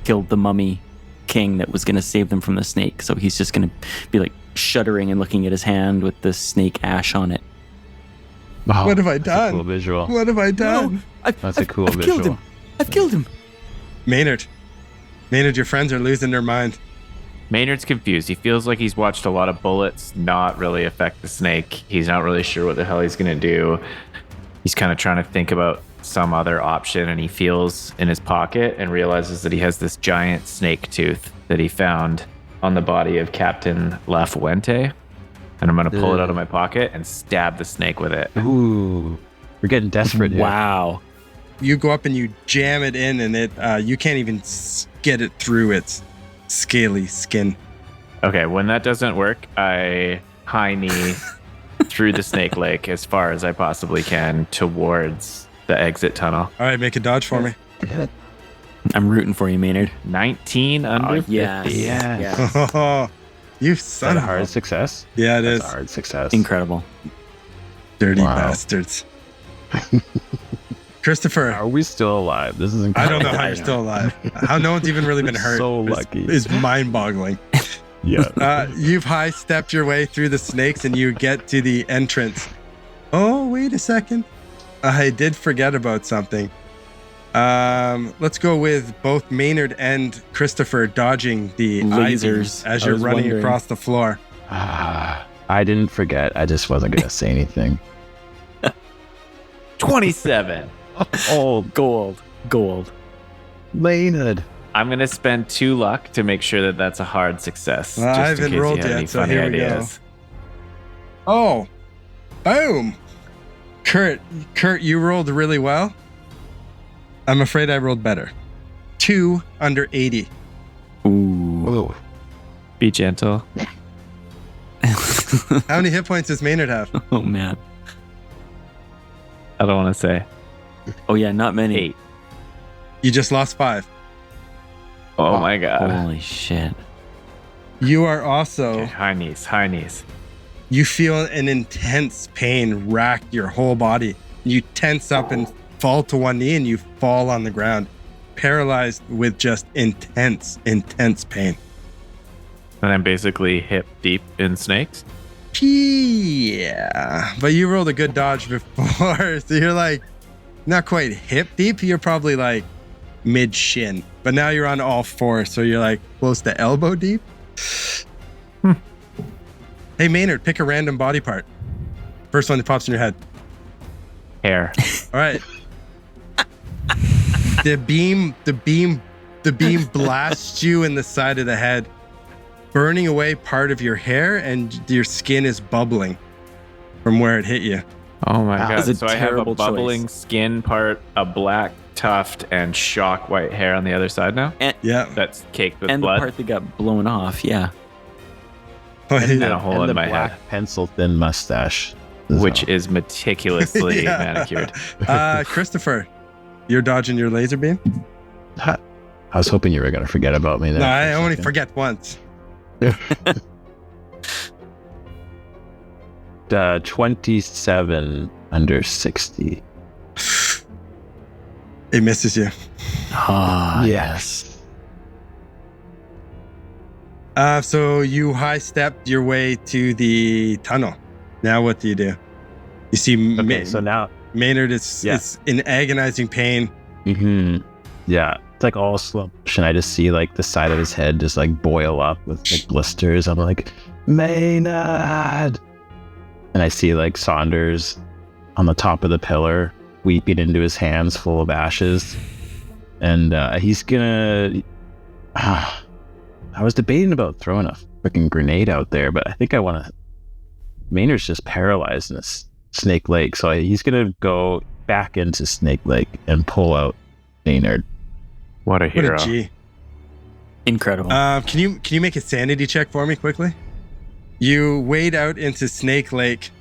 killed the mummy king that was gonna save them from the snake. So he's just gonna be like shuddering and looking at his hand with the snake ash on it. Wow, What have I that's a done? cool visual. What have I done? That's a cool I've visual. killed him. I've killed him. Maynard, your friends are losing their mind. Maynard's confused. He feels like he's watched a lot of bullets not really affect the snake. He's not really sure what the hell he's going to do. He's kind of trying to think about some other option, and he feels in his pocket and realizes that he has this giant snake tooth that he found on the body of Captain La Fuente. And I'm going to pull it out of my pocket and stab the snake with it. Ooh. We're getting desperate here. Wow. You go up and you jam it in, and you can't even get it through its scaly skin. Okay, when that doesn't work, I high knee through the snake lake as far as I possibly can towards the exit tunnel. All right, make a dodge for me. I'm rooting for you, Maynard. 19 under 50. Yes. Oh, you Is that son a of a... hard success? Yeah, it is. That's a hard success. Incredible. Dirty Wow. bastards. Christopher, Are we still alive? This is I incredible. don't know how you're still alive. How no one's even really been hurt. So lucky. Is mind-boggling. Yeah. You've high-stepped your way through the snakes and you get to the entrance. Oh, wait a second. I did forget about something. Let's go with both Maynard and Christopher dodging the Lasers. ivy as I you're was running wondering. across the floor. I didn't forget. I just wasn't going to say anything. 27. Oh, Gold. Maynard. I'm going to spend 2 luck to make sure that that's a hard success. Well, I just in haven't case rolled you have yet, any so funny here we go. ideas. Oh, boom. Kurt, you rolled really well. I'm afraid I rolled better. 2 under 80. Ooh. Oh, Be gentle. How many hit points does Maynard have? Oh, man. I don't want to say. Oh, yeah, not many. 8. You just lost 5. Oh my god. Holy shit. You are also, Okay, high knees. you feel an intense pain rack your whole body. You tense up and fall to one knee and you fall on the ground, paralyzed with just intense pain. And I'm basically hip deep in snakes. Yeah, but you rolled a good dodge before, so you're like not quite hip deep. You're probably like mid shin, but now you're on all 4, so you're like close to elbow deep. Hey Maynard, pick a random body part. First one that pops in your head. Hair. All right. The beam blasts you in the side of the head, burning away part of your hair, and your skin is bubbling from where it hit you. Oh my That god. was a So I have a terrible bubbling choice. skin part, a black tuft, and shock white hair on the other side now. Yeah. That's caked with And the blood. part that got blown off, yeah. Oh, And yeah. a hole and in the my black head, pencil thin mustache. which is meticulously Yeah. manicured. Christopher, you're dodging your laser beam? I was hoping you were going to forget about me there. No, for a I only second. forget once. 27 under 60. It misses you. Ah, Yes. So you high stepped your way to the tunnel. Now what do? You see Okay, so now, Maynard is Yeah. in agonizing pain. yeah, it's like all slow motion. I just see like the side of his head just like boil up with like blisters. I'm like, Maynard! And I see like Saunders on the top of the pillar, weeping into his hands full of ashes. And he's gonna... I was debating about throwing a freaking grenade out there, but I think I want to... Maynard's just paralyzed in this Snake Lake, so he's gonna go back into Snake Lake and pull out Maynard. What a What hero. a G. incredible. Can you make a sanity check for me quickly? You wade out into Snake Lake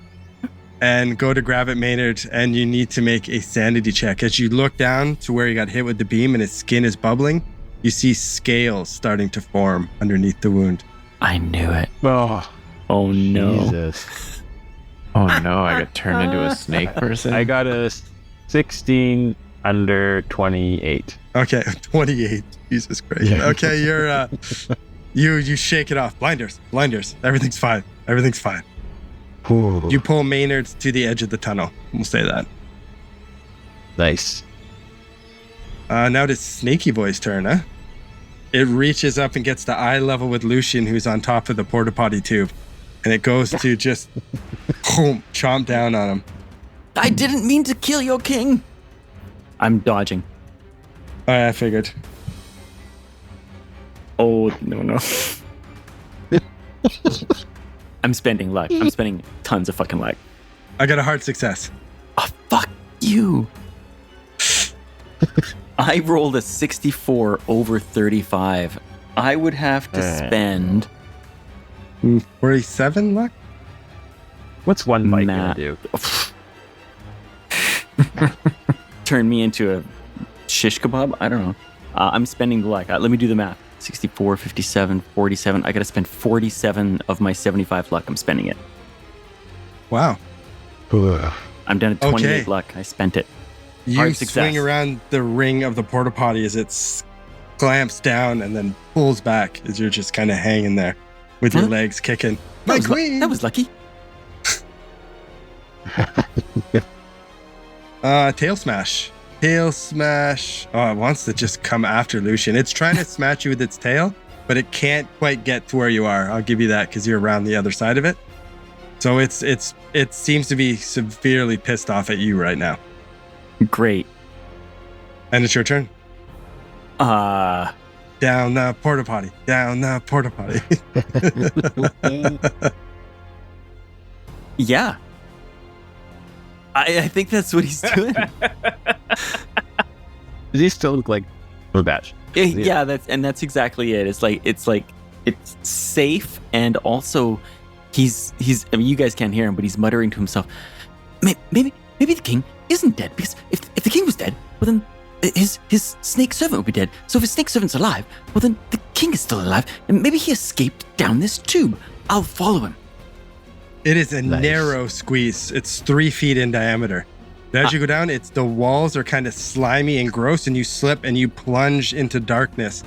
and go to grab at Maynard, and you need to make a sanity check. As you look down to where he got hit with the beam and his skin is bubbling, you see scales starting to form underneath the wound. I knew it. Oh, Oh, no. Jesus. Oh no, I got turned into a snake person. I got a 16 under 28. Okay, 28. Jesus Christ. Yeah. Okay, you're you shake it off. Blinders. Everything's fine. Ooh, You pull Maynard to the edge of the tunnel. We'll say that. nice. Now it's Snaky Boy's turn, huh? It reaches up and gets to eye level with Lucian, who's on top of the porta potty tube. And it goes to just chomp down on him. I didn't mean to kill your king. I'm dodging. I figured. Oh, no. I'm spending luck. I'm spending tons of fucking luck. I got a hard success. Oh, fuck. you. I rolled a 64 over 35. I would have to spend 47 luck? What's one bite gonna do? turn me into a shish kebab. I don't know. I'm spending the luck. Let me do the math. 64, 57, 47. I got to spend 47 of my 75 luck. I'm spending it. Wow. I'm down at 28 Okay. luck. I spent it. You Hard success. swing around the ring of the porta potty as it clamps down and then pulls back as you're just kind of hanging there with your Huh? legs kicking. That My was, queen! that was lucky. Tail smash. Tail smash. Oh, it wants to just come after Lucian. It's trying to smash you with its tail, but it can't quite get to where you are. I'll give you that because you're around the other side of it. So it seems to be severely pissed off at you right now. Great. And it's your turn. Uh, Down the porta potty. Down the porta potty. yeah. I think that's what he's doing. Does he still look like a batch? Yeah, that's exactly it. It's safe, and also he's. I mean, you guys can't hear him, but he's muttering to himself. Maybe the king isn't dead, because if the king was dead, well then his snake servant would be dead. So if his snake servant's alive, well then the king is still alive, and maybe he escaped down this tube. I'll follow him. It is a Nice. narrow squeeze. It's 3 feet in diameter. As you go down, the walls are kind of slimy and gross, and you slip and you plunge into darkness.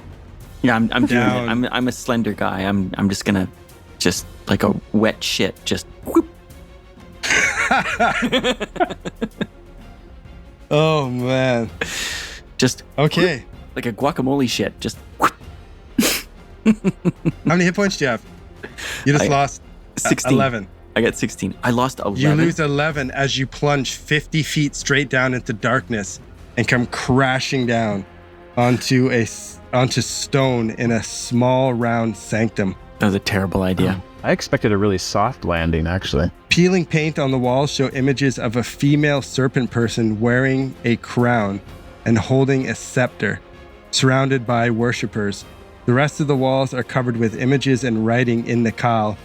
Yeah, I'm doing Down. it. I'm a slender guy. I'm just gonna like a wet shit. Just whoop. Oh man. Just Okay. like a guacamole shit. Just How many hit points do you have? You just I- lost 16. 11. I got 16. I lost 11. You lose 11 as you plunge 50 feet straight down into darkness and come crashing down onto stone in a small round sanctum. That was a terrible idea. I expected a really soft landing, actually. Peeling paint on the walls show images of a female serpent person wearing a crown and holding a scepter, surrounded by worshippers. The rest of the walls are covered with images and writing in Nakal,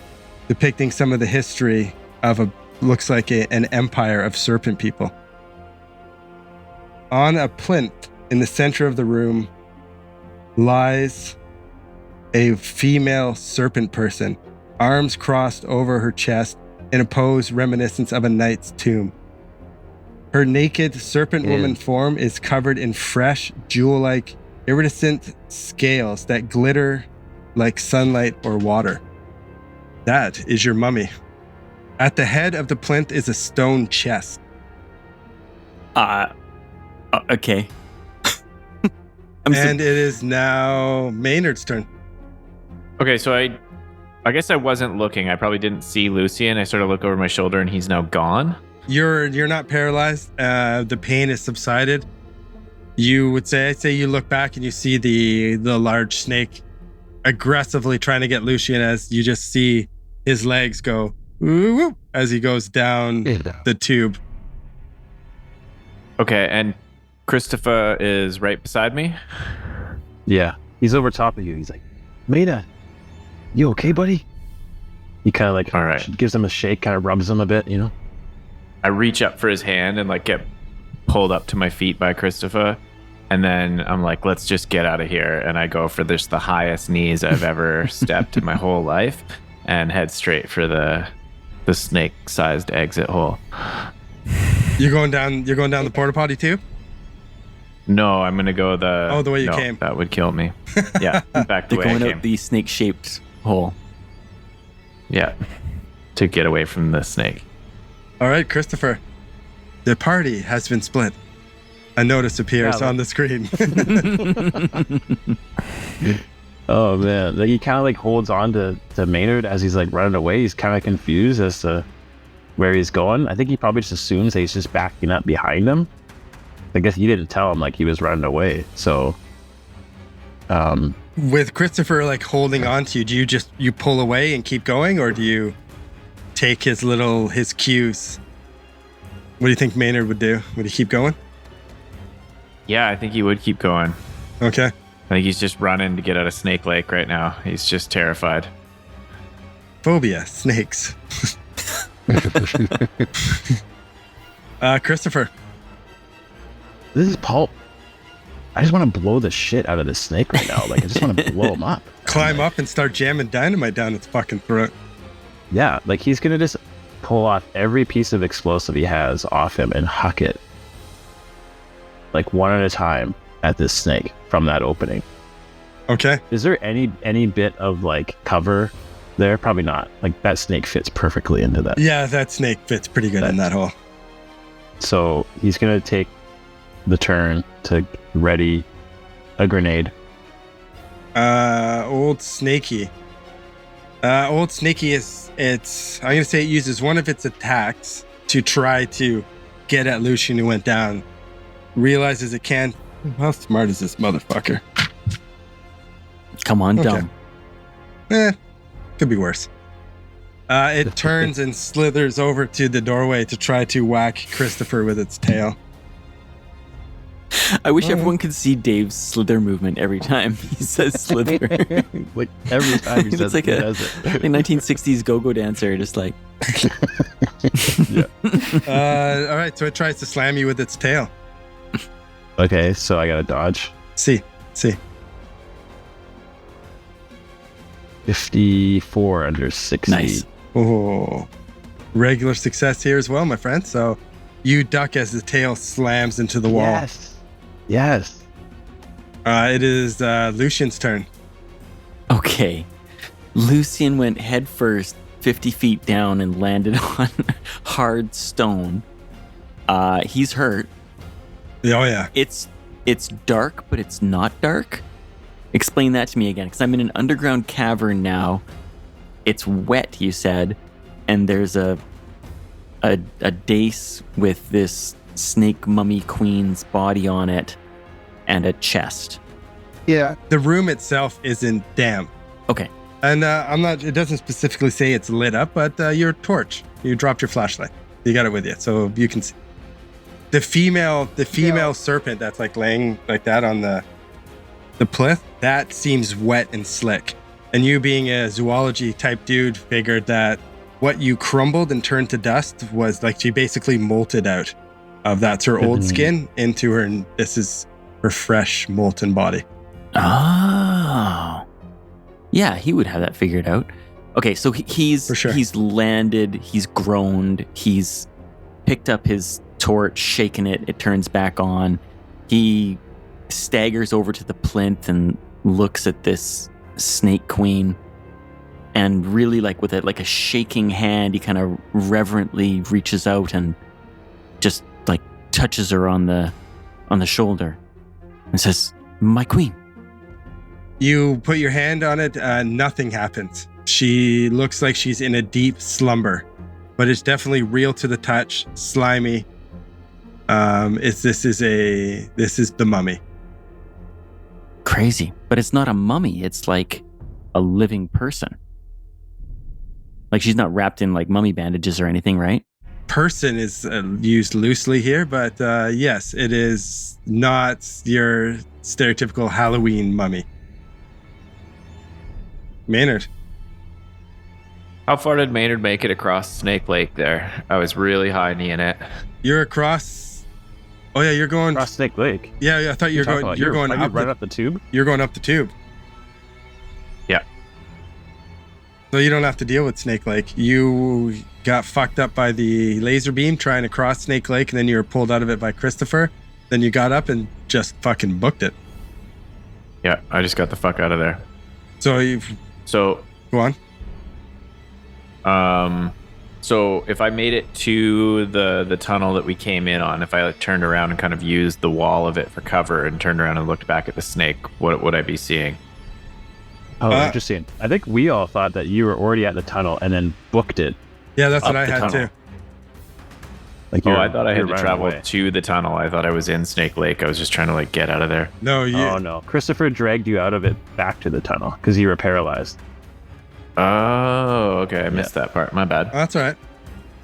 depicting some of the history of an empire of serpent people. On a plinth in the center of the room lies a female serpent person, arms crossed over her chest in a pose reminiscent of a knight's tomb. Her naked serpent woman form is covered in fresh, jewel-like, iridescent scales that glitter like sunlight or water. That is your mummy. At the head of the plinth is a stone chest. Okay. And it is now Maynard's turn. Okay, so I guess I wasn't looking. I probably didn't see Lucian. I sort of look over my shoulder and he's now gone. You're not paralyzed. The pain has subsided. You would say you look back and you see the large snake aggressively trying to get Lucian as you just see his legs go woo, woo, as he goes down the tube. Okay, and Christopher is right beside me. Yeah. He's over top of you. He's like, Maida, you okay, buddy? He kind of like All right. gives him a shake, kind of rubs him a bit, you know? I reach up for his hand and like get pulled up to my feet by Christopher. And then I'm like, let's just get out of here. And I go for the highest knees I've ever stepped in my whole life and head straight for the snake-sized exit hole. You're going down the porta potty too? No, I'm gonna go the way you no, came. That would kill me. Yeah, back the They're way I going came. out the snake-shaped hole. Yeah, to get away from the snake. All right, Christopher. The party has been split. A notice appears Yeah, on the screen. Oh, man. Like, he kind of like holds on to Maynard as he's like running away. He's kind of confused as to where he's going. I think he probably just assumes that he's just backing up behind him. I guess you didn't tell him like he was running away. So, With Christopher like holding on to you, do you pull away and keep going, or do you take his cues? What do you think Maynard would do? Would he keep going? Yeah, I think he would keep going. Okay. I think he's just running to get out of Snake Lake right now. He's just terrified. Phobia, snakes. Christopher. This is pulp. I just want to blow the shit out of this snake right now. Like, I just want to blow him up. Climb up and start jamming dynamite down its fucking throat. Yeah, like he's going to just pull off every piece of explosive he has off him and huck it. Like one at a time at this snake from that opening. Okay. Is there any bit of like cover there? Probably not. Like that snake fits perfectly into that. Yeah, that snake fits pretty good in that hole. So he's going to take the turn to ready a grenade. Old Snakey. Old Snakey I'm going to say it uses one of its attacks to try to get at Lucian who went down. Realizes it can't. How smart is this motherfucker? Come on, dumb. Could be worse. It turns and slithers over to the doorway to try to whack Christopher with its tail. I wish everyone could see Dave's slither movement every time he says slither. Like every time he It's says like it, a he does it. like 1960s go-go dancer, just like. All right, so it tries to slam you with its tail. Okay, so I got to dodge. See. 54 under 60. Nice. Oh, regular success here as well, my friend. So you duck as the tail slams into the wall. Yes. It is Lucian's turn. Okay. Lucian went head first 50 feet down and landed on hard stone. He's hurt. Oh, yeah. It's dark, but it's not dark. Explain that to me again, because I'm in an underground cavern now. It's wet, you said, and there's a dais with this snake mummy queen's body on it and a chest. Yeah. The room itself isn't damp. Okay. And it doesn't specifically say it's lit up, but your torch, you dropped your flashlight. You got it with you, so you can see. The female serpent that's like laying like that on the plinth, that seems wet and slick. And you being a zoology type dude figured that what you crumbled and turned to dust was like she basically molted out of that's her old skin into her, and this is her fresh molten body. Oh. Yeah, he would have that figured out. Okay, so he's For sure. He's landed, he's groaned, he's picked up his torch, shaken it, it turns back on. He staggers over to the plinth and looks at this snake queen, and really like with a shaking hand, he kind of reverently reaches out and just like touches her on the shoulder and says, "My queen." You put your hand on it, nothing happens. She looks like she's in a deep slumber, but it's definitely real to the touch, slimy. This is the mummy. Crazy. But it's not a mummy, it's like a living person. Like she's not wrapped in like mummy bandages or anything, right? Person is used loosely here, but yes, it is not your stereotypical Halloween mummy. Maynard. How far did Maynard make it across Snake Lake there? I was really high kneeing it. You're across. Oh yeah, you're going Across Snake Lake. Yeah, I thought you're going. You're going up right up the tube. You're going up the tube. Yeah. So you don't have to deal with Snake Lake. You got fucked up by the laser beam trying to cross Snake Lake, and then you were pulled out of it by Christopher. Then you got up and just fucking booked it. Yeah, I just got the fuck out of there. So go on. So if I made it to the tunnel that we came in on, if I like turned around and kind of used the wall of it for cover and turned around and looked back at the snake, what would I be seeing? Oh, interesting. I think we all thought that you were already at the tunnel and then booked it. Yeah, that's what Up I the had tunnel. too. Like I thought I had to running travel away. to the tunnel. I thought I was in Snake Lake. I was just trying to like get out of there. No, you. Oh no, Christopher dragged you out of it back to the tunnel because you were paralyzed. Oh, okay. I missed that part. My bad. That's all right.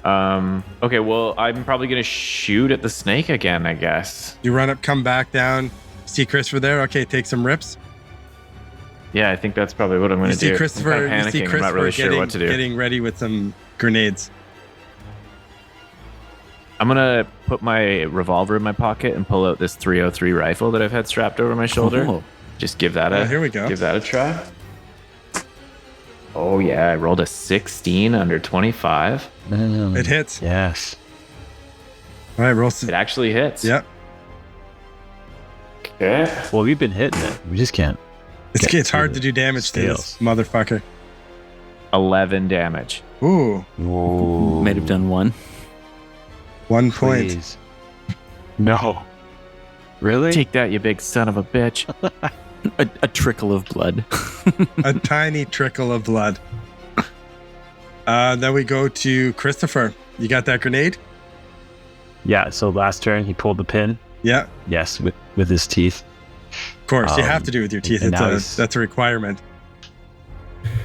Okay, well, I'm probably going to shoot at the snake again, I guess. You run up, come back down. See Christopher there? Okay, take some rips. Yeah, I think that's probably what I'm going You to do. see Christopher, I'm kinda you see panicking. I'm Christopher not really sure what to do. getting ready with some grenades. I'm going to put my revolver in my pocket and pull out this 303 rifle that I've had strapped over my shoulder. Oh. Just give that Here we go. Give that a try. Oh yeah, I rolled a 16 under 25. It hits. Yes. All right, roll. It actually hits. Yep. Okay. Well, we've been hitting it. We just can't. It's hard to do damage to this motherfucker. 11 damage. Ooh, Whoa. Might have done 1. 1 point. Please. No. Really? Take that, you big son of a bitch. A trickle of blood. A tiny trickle of blood. Then we go to Christopher. You got that grenade? Yeah. So last turn he pulled the pin. Yeah, Yes, with his teeth. of course. You have to do it with your teeth. and now he's- That's a requirement.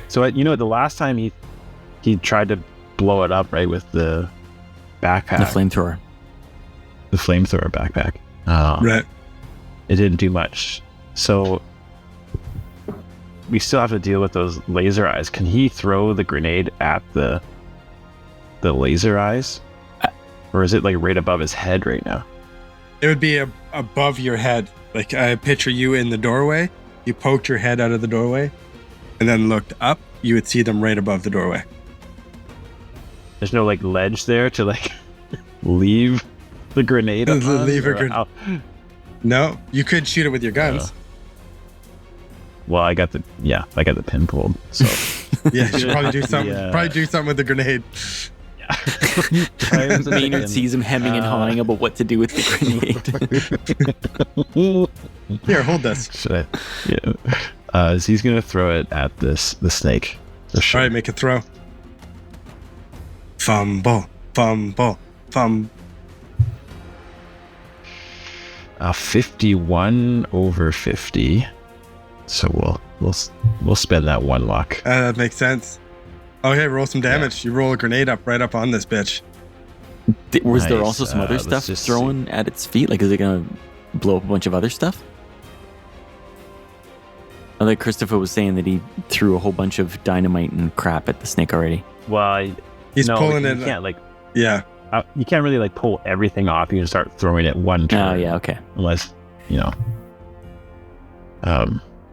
So the last time he tried to blow it up right with the backpack, The flamethrower. the flamethrower backpack. Right. It didn't do much. So we still have to deal with those laser eyes. Can he throw the grenade at the laser eyes? Or is it like right above his head right now? It would be above your head. Like I picture you in the doorway. You poked your head out of the doorway and then looked up. You would see them right above the doorway. There's no like ledge there to like leave the grenade. upon, Leave a or grenade. how- No, you could shoot it with your guns. Well, I got the pin pulled. So Yeah, you should probably do something. Yeah. Probably do something with the grenade. Maynard sees him hemming and hawing about what to do with the grenade. Here, hold this. Should I? Yeah. So he's gonna throw it at the snake. For sure. All right, make a throw. Fumble, fumble, fumble. 51 over 50. So we'll spend that 1 luck. That makes sense. Okay, roll some damage. You roll a grenade right up on this bitch. Was there Nice. also some other Let's stuff just thrown at its feet? Like, is it going to blow up a bunch of other stuff? I think Christopher was saying that he threw a whole bunch of dynamite and crap at the snake already. Well, He's pulling you it. can't like Yeah. you can't really like pull everything off. You can start throwing it one turn. Oh, yeah, okay. Unless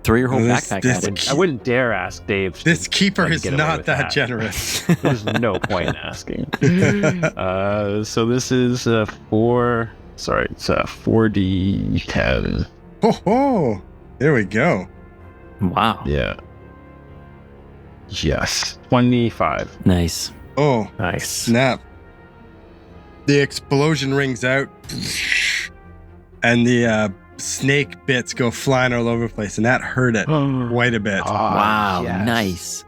Throw your whole This- backpack this- at it. I wouldn't dare ask Dave. This keeper Like, is get away not with that that. generous. There's no point in asking. So this is 4. Sorry, it's 4d10. Ho ho! There we go. Wow. Yeah. Yes. 25. Nice. Oh, Nice. snap. The explosion rings out, and the snake bits go flying all over the place, and that hurt it quite a bit. Wow. yes. Nice.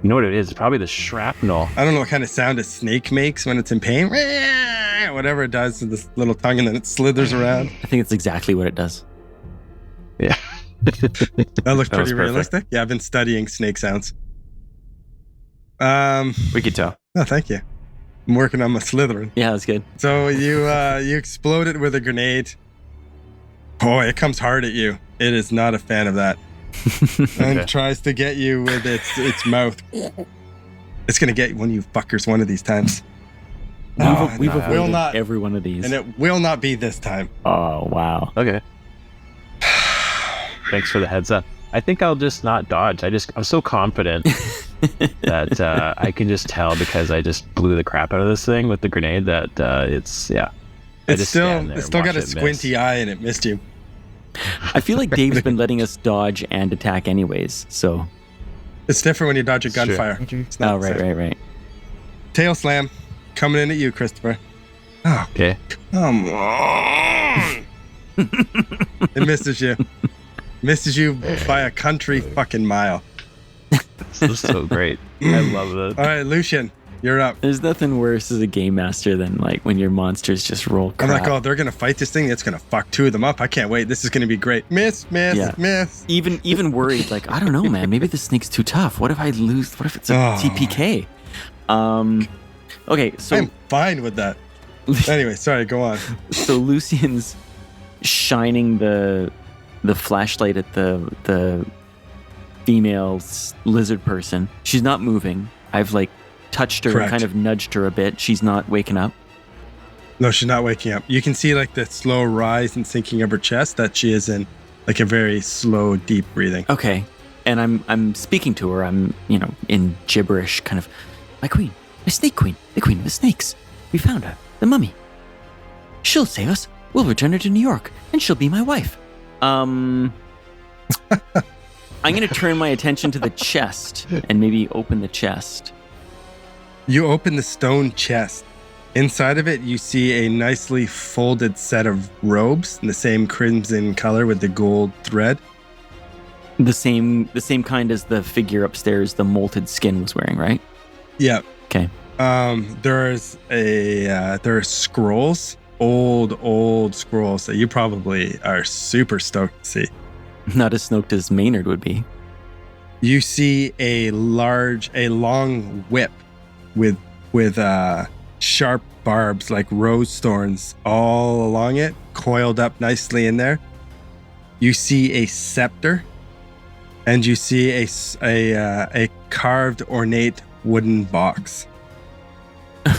You know what it is? It's probably the shrapnel. I don't know what kind of sound a snake makes when it's in pain. Whatever it does with this little tongue, and then it slithers around. I think it's exactly what it does. Yeah. That looks That was pretty perfect. realistic. Yeah, I've been studying snake sounds. We could tell. Oh, thank you. I'm working on my slithering. Yeah, that's good. So you explode it with a grenade. Boy, it comes hard at you. It is not a fan of that. And tries to get you with its mouth. It's gonna get one of you fuckers one of these times. We've No, we've it will avoided not, every one of these. and it will not be this time. Oh, wow. Okay. Thanks for the heads up. I think I'll just not dodge. I'm so confident that I can just tell because I just blew the crap out of this thing with the grenade that it's I It's just stand still there it's and still got watch a it miss. squinty eye and it missed you. I feel like Dave's been letting us dodge and attack anyways, so... It's different when you dodge a It's true. gunfire. It's not Oh, the right, same. right. Tail slam coming in at you, Christopher. Oh, Okay. come on. It misses you. Misses you by a country fucking mile. This is so great. I love it. All right, Lucian, you're up. There's nothing worse as a game master than like when your monsters just roll crap. I'm like, oh, they're gonna fight this thing. It's gonna fuck 2 of them up. I can't wait. This is gonna be great. Miss, Yeah. miss. Even worried, like, I don't know, man. Maybe the snake's too tough. What if I lose? What if it's a Oh. TPK? Okay, so I'm fine with that. Anyway, sorry, go on. so Lucian's shining the flashlight at the female lizard person. She's not moving. I've like touched her Correct. and kind of nudged her a bit. She's not waking up. No, she's not waking up. You can see like the slow rise and sinking of her chest that she is in like a very slow, deep breathing. Okay. And I'm speaking to her. I'm, in gibberish, kind of, my queen, my snake queen, the queen of the snakes. We found her, the mummy. She'll save us. We'll return her to New York, and she'll be my wife. I'm going to turn my attention to the chest and maybe open the chest. You open the stone chest. Inside of it, you see a nicely folded set of robes in the same crimson color with the gold thread. The same kind as the figure upstairs the molted skin was wearing, right? Yeah. Okay. There are scrolls, old scrolls that you probably are super stoked to see. Not as stoked as Maynard would be. You see a long whip with sharp barbs like rose thorns all along it, coiled up nicely in there. You see a scepter, and you see a carved ornate wooden box.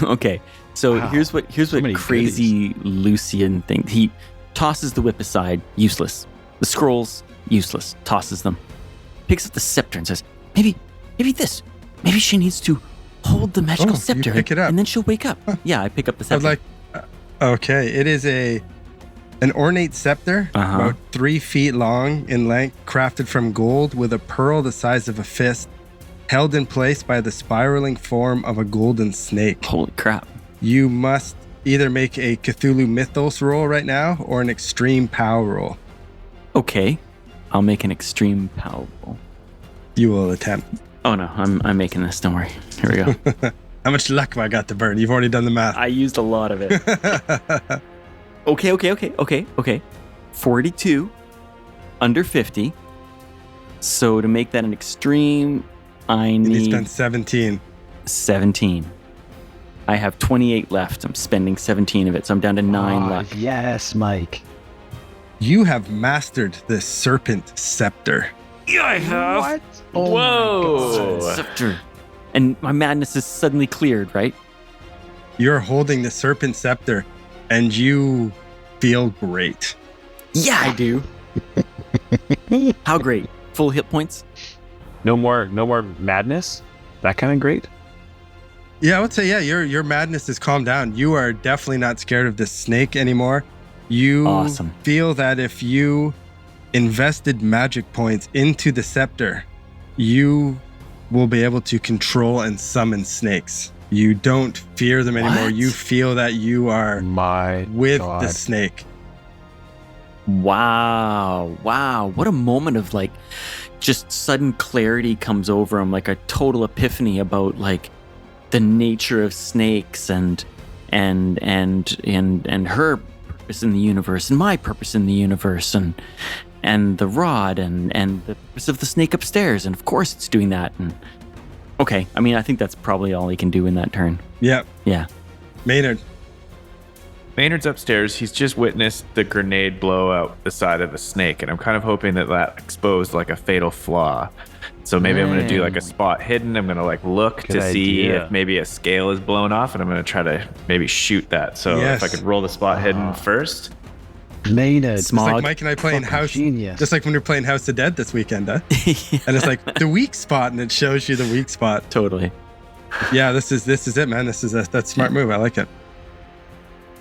Okay, so Wow. here's what many crazy Lucian thinks. He tosses the whip aside, useless. The scrolls, useless. Tosses them. Picks up the scepter and says, "Maybe this. Maybe she needs to hold the magical Oh, you scepter, pick it up. and then she'll wake up." Yeah, I pick up the I scepter. was like, okay, it is an ornate scepter, Uh-huh. about 3 feet long in length, crafted from gold with a pearl the size of a fist, held in place by the spiraling form of a golden snake. Holy crap! You must either make a Cthulhu Mythos roll right now or an extreme power roll. Okay, I'll make an extreme power roll. You will attempt. Oh no, I'm making this. Don't worry. Here we go. How much luck have I got to burn? You've already done the math. I used a lot of it. Okay. 42, under 50. So to make that an extreme, I You need to need spend 17. 17. I have 28 left. I'm spending 17 of it, so I'm down to 9 luck. Yes, Mike. You have mastered the Serpent Scepter. Yeah, I have. What? Whoa. Scepter. And my madness is suddenly cleared, right? You're holding the Serpent Scepter, and you feel great. Yeah, I do. How great? Full hit points? No more madness. That kind of great. Yeah, I would say, yeah, your madness is calmed down. You are definitely not scared of this snake anymore. You Awesome. feel that if you invested magic points into the scepter, you will be able to control and summon snakes. You don't fear them anymore. What? You feel that you are My with God. the snake. Wow. What a moment of like just sudden clarity comes over him, like a total epiphany about like the nature of snakes and her purpose in the universe and my purpose in the universe and the rod and the purpose of the snake upstairs, and of course it's doing that. And okay, I mean, I think that's probably all he can do in that turn. Yep. Yeah. Maynard. Maynard's upstairs. He's just witnessed the grenade blow out the side of the snake, and I'm kind of hoping that exposed like a fatal flaw. So maybe I'm going to do like a spot hidden. I'm going to like look Good to see idea. if maybe a scale is blown off, and I'm going to try to maybe shoot that. So Yes. if I could roll the spot hidden first. Maynard. It's like Smog. Mike and I playing Fucking House. genius. Just like when we were playing House of Dead this weekend, huh? And it's like the weak spot, and it shows you the weak spot. Totally. Yeah, this is it, man. That's a smart move. I like it.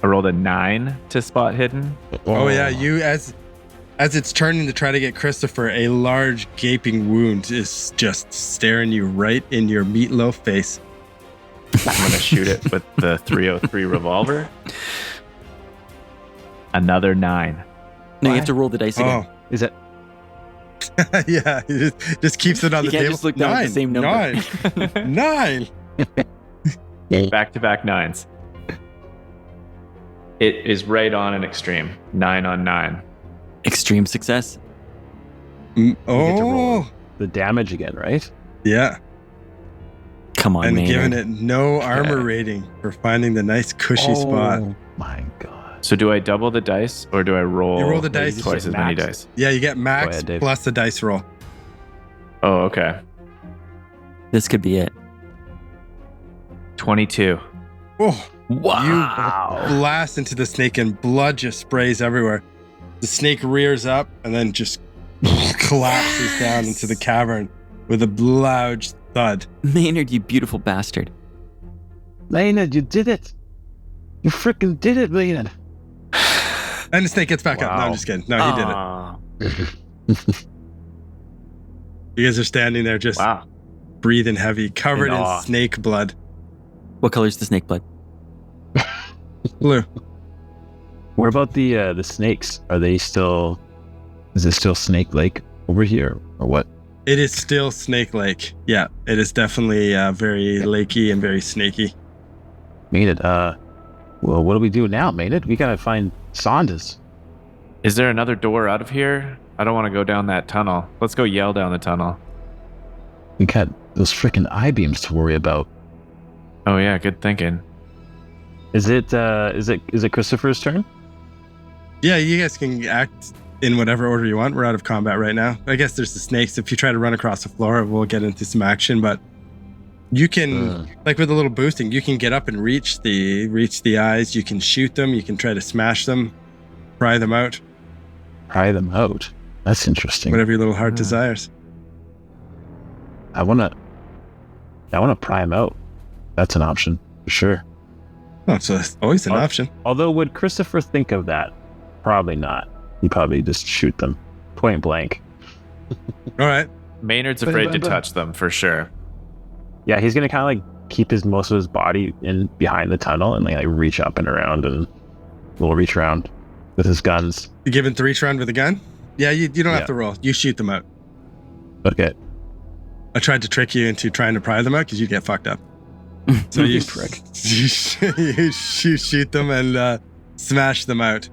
I rolled a 9 to spot hidden. Oh yeah, you as it's turning to try to get Christopher, a large gaping wound is just staring you right in your meatloaf face. I'm going to shoot it with the 303 revolver. Another 9. No, you have to roll the dice again. Oh, Is it? yeah, he just keeps it on You the can't table. just look down at the same number. 9. Back-to-back 9s. It is right on an extreme. 9 on 9. Extreme success. Mm, You get to roll Oh, the damage again, right? yeah. Come on, and Maynard. giving it no armor rating for finding the nice cushy spot. Oh my god. So do I double the dice or do I roll? You roll the dice. twice as many Max. dice. Yeah, you get max Go ahead, Dave. plus the dice roll. Oh, okay. This could be it. 22. Oh, Wow. you blast into the snake and blood just sprays everywhere. The snake rears up and then just collapses down into the cavern with a loud thud. Maynard, you beautiful bastard. Maynard, you did it. You freaking did it, Maynard. And the snake gets back up. No, Wow. I'm just kidding. No, he did it. You guys are standing there just Wow. breathing heavy, covered In in awe. snake blood. What color's the snake blood? Blue. What about the snakes? Are they still? Is it still Snake Lake over here, or what? It is still Snake Lake. Yeah, it is definitely very lakey and very snaky. Maynard, well, what do we do now, Maynard? We gotta find Saunders. Is there another door out of here? I don't want to go down that tunnel. Let's go yell down the tunnel. We got those freaking I-beams to worry about. Oh yeah, good thinking. Is it Christopher's turn? Yeah, you guys can act in whatever order you want. We're out of combat right now. I guess there's the snakes. If you try to run across the floor, we'll get into some action. But you can, like with a little boosting, you can get up and reach the eyes. You can shoot them. You can try to smash them, pry them out. Pry them out. That's interesting. Whatever your little heart desires. I wanna pry them out. That's an option for sure. Oh, so that's always an Oh. option. Although, would Christopher think of that? Probably not. He'd probably just shoot them point blank. All right. Maynard's afraid to touch them for sure. Yeah, he's gonna kind of like keep most of his body in behind the tunnel and like reach up and around and little reach around with his guns. You giving 3 round with a gun? Yeah, you don't have Yeah. to roll. You shoot them out. Okay. I tried to trick you into trying to pry them out because you'd get fucked up. So you, Prick. you shoot them and smash them out.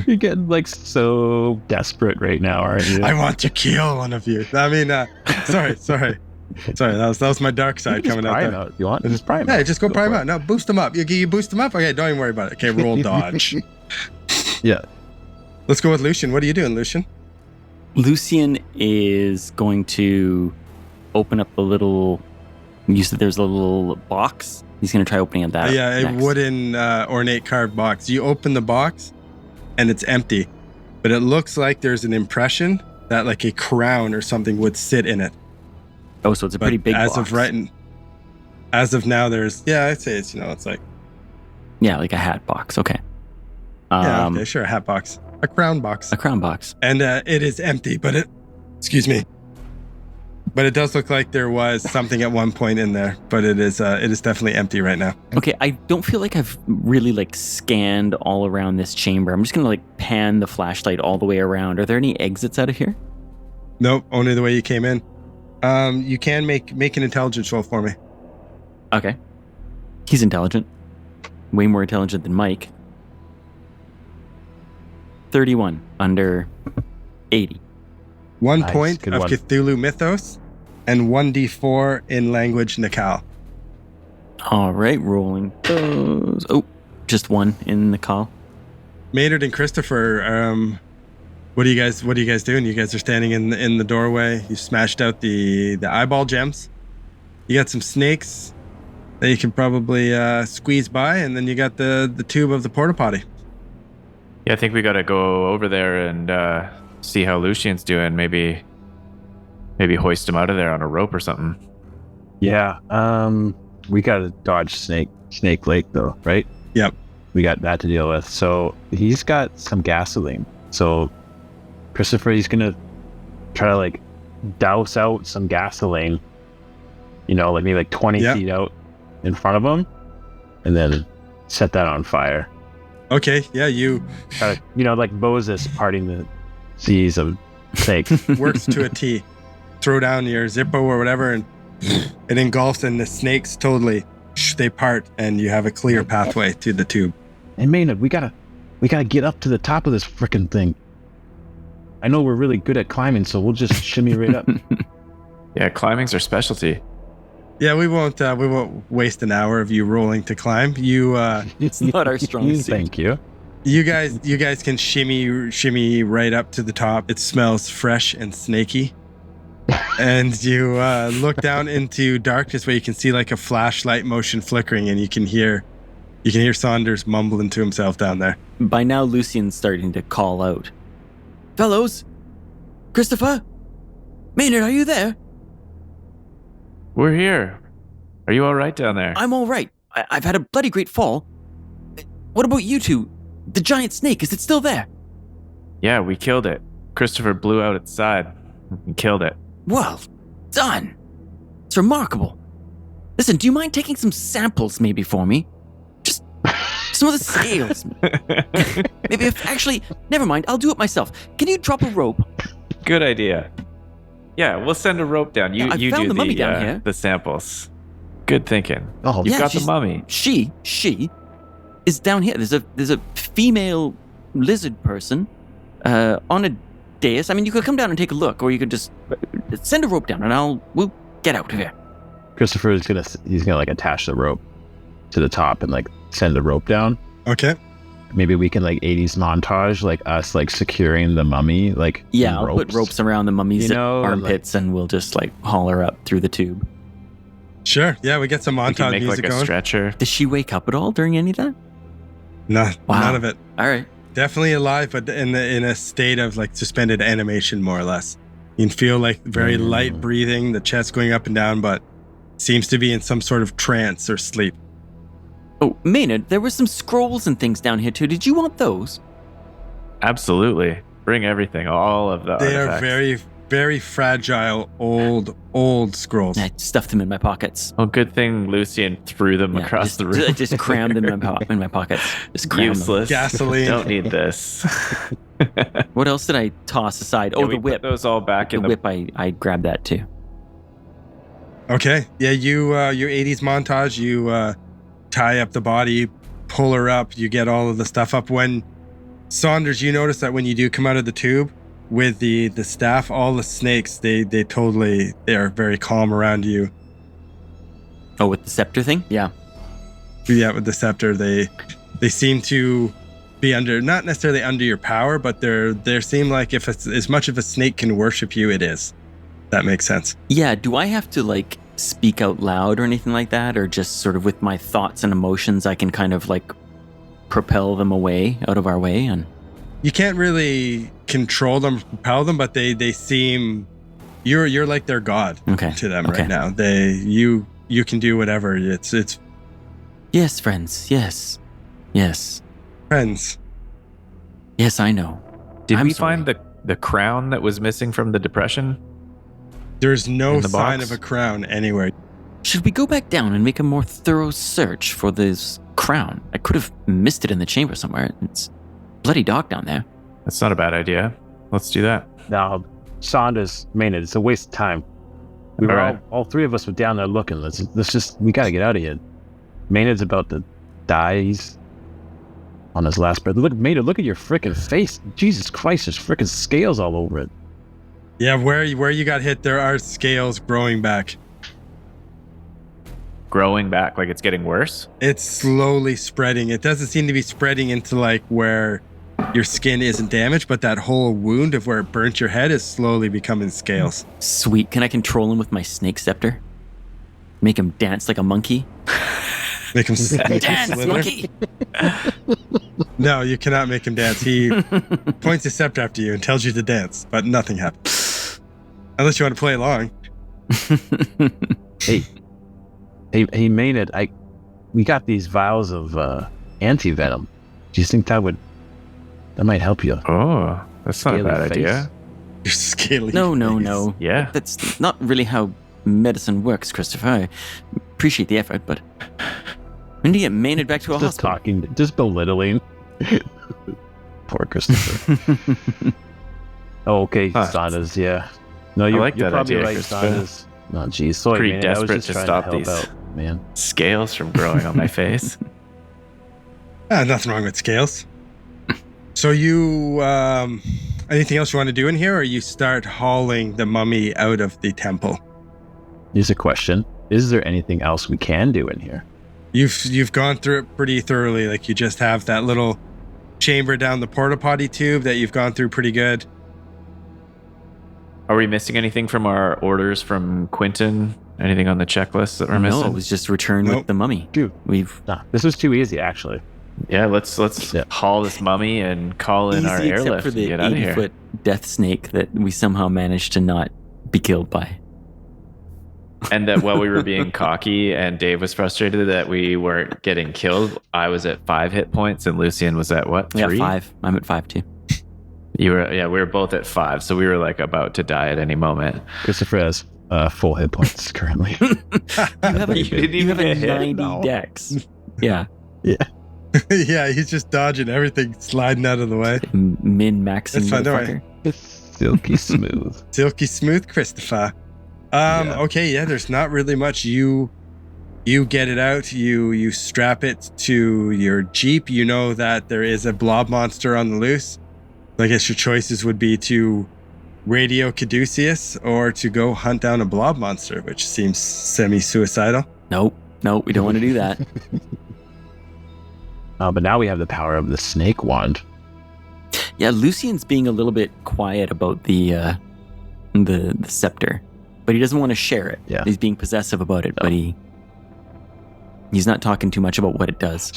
You're getting like so desperate right now, aren't you? I want to kill one of you. I mean, sorry. That was my dark side Just coming out pry there. him out. You want? Just pry him Yeah, out. just go pry for them it. out. No, boost them up. You boost them up. Okay, don't even worry about it. Okay, roll dodge. Yeah. Let's go with Lucian. What are you doing, Lucian? Lucian is going to open up a little. You said there's a little box. He's going to try opening up that. Yeah, a next. wooden ornate carved box. You open the box, and it's empty, but it looks like there's an impression that like a crown or something would sit in it. Oh, so it's a pretty But big as box. as of now, there's I'd say it's it's like Yeah, like a hat box. Okay. okay, sure, a hat box, a crown box, A crown box. and it is empty. But excuse me, but it does look like there was something at one point in there. But it is definitely empty right now. Okay, I don't feel like I've really like scanned all around this chamber. I'm just gonna like pan the flashlight all the way around. Are there any exits out of here? Nope, only the way you came in. You can make an intelligence roll for me. Okay. He's intelligent. Way more intelligent than Mike. 31 under 80. 1 Nice, point good of one. Cthulhu mythos, and 1d4 in language Nikal. All right, rolling those. Oh, just one in the call. Maynard and Christopher, what are you guys doing? You guys are standing in the doorway. You smashed out the eyeball gems. You got some snakes that you can probably squeeze by, and then you got the tube of the porta potty. Yeah, I think we got to go over there and see how Lucian's doing. Maybe hoist him out of there on a rope or something. Yeah. We gotta dodge Snake Lake though, right? Yep. We got that to deal with. So he's got some gasoline. So Christopher, he's gonna try to like douse out some gasoline. Like maybe like 20 Yep. feet out in front of him, and then set that on fire. Okay, yeah, you Try to, like Moses parting the seas of snakes. works to a T. Throw down your Zippo or whatever, and it engulfs, and the snakes totally they part, and you have a clear pathway to the tube. And Maynard, we gotta get up to the top of this frickin' thing. I know we're really good at climbing, so we'll just shimmy right up. Yeah, climbing's our specialty. Yeah, we won't waste an hour of you rolling to climb. It's not our strong suit. Thank you. You guys can shimmy right up to the top. It smells fresh and snaky. And you look down into darkness where you can see like a flashlight motion flickering, and you can hear Saunders mumbling to himself down there. By now, Lucian's starting to call out. Fellows, Christopher, Maynard, are you there? We're here. Are you all right down there? I'm all right. I've had a bloody great fall. What about you two? The giant snake, is it still there? Yeah, we killed it. Christopher blew out its side and killed it. Well done. It's remarkable. Listen, do you mind taking some samples maybe for me? Just some of the scales. Maybe actually, never mind, I'll do it myself. Can you drop a rope? Good idea. Yeah, we'll send a rope down. You I found do the mummy down here. The samples. Good thinking. Oh, You've yeah, got the she's- mummy. She is down here. There's a female lizard person on a dais. I mean, you could come down and take a look, or you could just send a rope down, and we'll get out of here. Christopher is gonna like attach the rope to the top and like send the rope down. Okay. Maybe we can like 80s montage, like us like securing the mummy, like Yeah, in I'll put ropes around the mummy's You know, armpits, and we'll just like haul her up through the tube. Sure. Yeah, we get some We can montage make music like a going. stretcher. Does she wake up at all during any of that? No, Wow. none of it. All right. Definitely alive, but in a state of like suspended animation, more or less. You can feel like very light breathing, the chest going up and down, but seems to be in some sort of trance or sleep. Oh, Maynard, there were some scrolls and things down here too. Did you want those? Absolutely. Bring everything, all of the They are artifacts. very, very fragile, old scrolls. I stuffed them in my pockets. Oh, good thing Lucian threw them Yeah, across just, the room. Just crammed them in my pockets. Just crammed them. Useless. Gasoline. Don't need this. What else did I toss aside? Yeah, Oh, we the put whip. those all back The in the whip, I grabbed that too. Okay. Yeah, your 80s montage, you tie up the body, pull her up, you get all of the stuff up. When Saunders, you notice that when you do come out of the tube with the staff, all the snakes, they are very calm around you. Oh, with the scepter thing? Yeah. Yeah, with the scepter, they seem to be not necessarily under your power, but they seem like if it's, as much of a snake can worship you, it is. That makes sense. Yeah, do I have to like speak out loud or anything like that? Or just sort of with my thoughts and emotions, I can kind of like propel them away, out of our way? And You can't really control them, propel them, but they seem you're like their god okay. to them Okay. right now. You can do whatever. It's Yes, friends. Yes. Yes. friends. Yes, I know. Did I'm we sorry. find the crown that was missing from the depression? There's no In the sign box? of a crown anywhere. Should we go back down and make a more thorough search for this crown? I could have missed it in the chamber somewhere. It's bloody dark down there. That's not a bad idea. Let's do that. Now, Saunders, Maynard, it's a waste of time. We All were right. all three of us were down there looking. We gotta get out of here. Maynard's about to die. He's on his last breath. Look, Maynard, look at your freaking face. Jesus Christ, there's freaking scales all over it. Yeah, where you got hit, there are scales growing back. Growing back, like it's getting worse. It's slowly spreading. It doesn't seem to be spreading into like where your skin isn't damaged, but that whole wound of where it burnt your head is slowly becoming scales. Sweet. Can I control him with my snake scepter? Make him dance like a monkey? Make him Dance, slither. monkey! No, you cannot make him dance. He points his scepter after you and tells you to dance, but nothing happens. Unless you want to play along. Hey, Maynard, we got these vials of anti-venom. Do you think that might help you? Oh, that's not a Scaly bad face. idea. You're scaly. No. Yeah. That's not really how medicine works, Christopher. I appreciate the effort, but we need to get Maynard back to a Just hospital. talking, just belittling. Poor Christopher. Oh, okay, Huh. Saunders, yeah. No, you're, like you're that probably idea, right, Christopher. Saunders. No, geez, sorry, Pretty Maynard. I was desperate just to trying stop help these. out, man. Scales from growing on my face. Nothing wrong with scales. So you, anything else you want to do in here, or you start hauling the mummy out of the temple? Here's a question. is there anything else we can do in here? You've gone through it pretty thoroughly. Like, you just have that little chamber down the porta potty tube that you've gone through pretty good. Are we missing anything from our orders from Quentin? Anything on the checklist that we're missing? No, it was just return with the mummy. Dude, We've nah, this was too easy, actually. Yeah, let's haul this mummy and call in our easy except airlift for and the get out of here. 80-foot death snake that we somehow managed to not be killed by. And that while we were being cocky and Dave was frustrated that we weren't getting killed, I was at 5 hit points and Lucian was at what? 3? Yeah, 5. I'm at 5 too. We were both at 5, so we were like about to die at any moment. Christopher has full hit points currently. You have a, You didn't you even have a get hit? 90 No. dex. Yeah. Yeah, he's just dodging everything, sliding out of the way. Min-maxing That's fine, don't worry. motherfucker. It's silky smooth. Silky smooth, Christopher. Okay, yeah, there's not really much. You get it out, you strap it to your Jeep. You know that there is a blob monster on the loose. I guess your choices would be to radio Caduceus or to go hunt down a blob monster, which seems semi-suicidal. Nope, we don't want to do that. But now we have the power of the snake wand. Yeah, Lucian's being a little bit quiet about the scepter, but he doesn't want to share it. Yeah. He's being possessive about it, but he's not talking too much about what it does.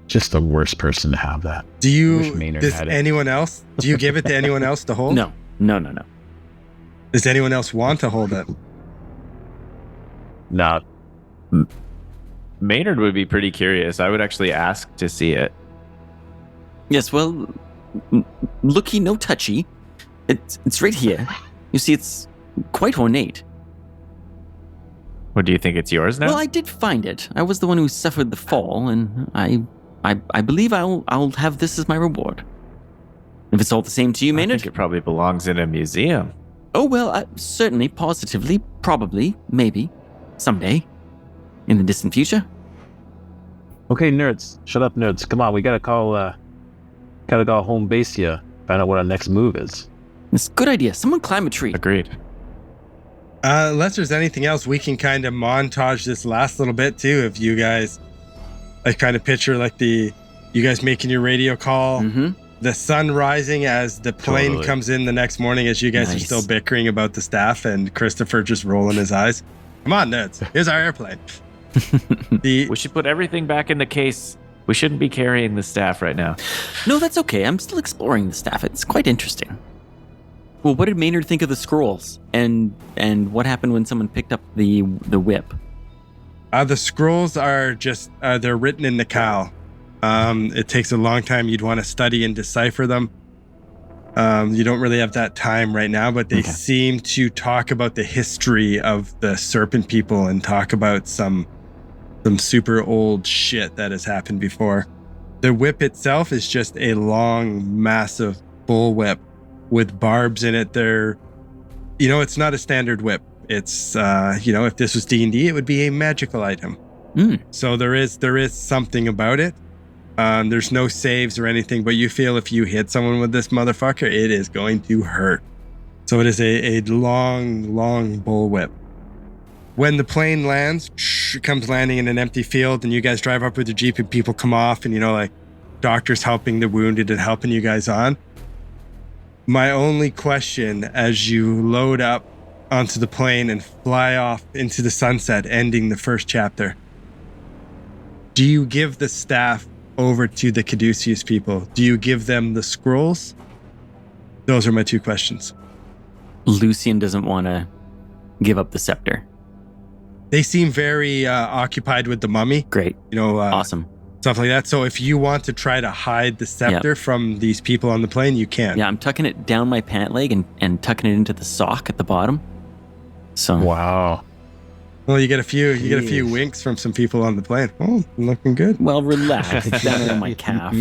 Just the worst person to have that. Do Wish Maynard does had it. anyone else? Do you give it to anyone else to hold? No. Does anyone else want to hold it? Not Maynard would be pretty curious. I would actually ask to see it. Yes, well, looky, no touchy. It's right here. You see, it's quite ornate. What, do you think it's yours now? Well, I did find it. I was the one who suffered the fall, and I believe I'll have this as my reward. If it's all the same to you, I Maynard. think it probably belongs in a museum. Oh, well, certainly, positively, probably, maybe, someday, in the distant future. okay, nerds. Shut up, nerds. Come on, we gotta call home base here. Find out what our next move is. It's a good idea. Someone climb a tree. Agreed. Unless there's anything else, we can kind of montage this last little bit too. If you guys, I kind of picture like you guys making your radio call, Mm-hmm. the sun rising as the plane Totally. comes in the next morning, as you guys are Nice. still bickering about the staff, and Christopher just rolling his eyes. Come on, nerds. Here's our airplane. We should put everything back in the case. We shouldn't be carrying the staff right now. No, that's okay. I'm still exploring the staff. It's quite interesting. Well, what did Maynard think of the scrolls? And what happened when someone picked up the whip? The scrolls are just, they're written in Nakal. It takes a long time. You'd want to study and decipher them. You don't really have that time right now, but they seem to talk about the history of the Serpent people and talk about some super old shit that has happened before. The whip itself is just a long, massive bull whip with barbs in it. It's not a standard whip. It's, if this was D&D, it would be a magical item. So there is something about it. There's no saves or anything, but you feel if you hit someone with this motherfucker, it is going to hurt. So it is a long, long bull whip. When the plane lands, it comes landing in an empty field, and you guys drive up with your Jeep, and people come off, and doctors helping the wounded and helping you guys on. My only question as you load up onto the plane and fly off into the sunset, ending the first chapter, do you give the staff over to the Caduceus people? Do you give them the scrolls? Those are my two questions. Lucian doesn't want to give up the scepter. They seem very occupied with the mummy, Great. Awesome. stuff like that. So if you want to try to hide the scepter from these people on the plane, you can. Yeah, I'm tucking it down my pant leg and tucking it into the sock at the bottom. So Wow. Well, you get a few winks from some people on the plane. Oh, looking good. well, relax. It's down there on my calf.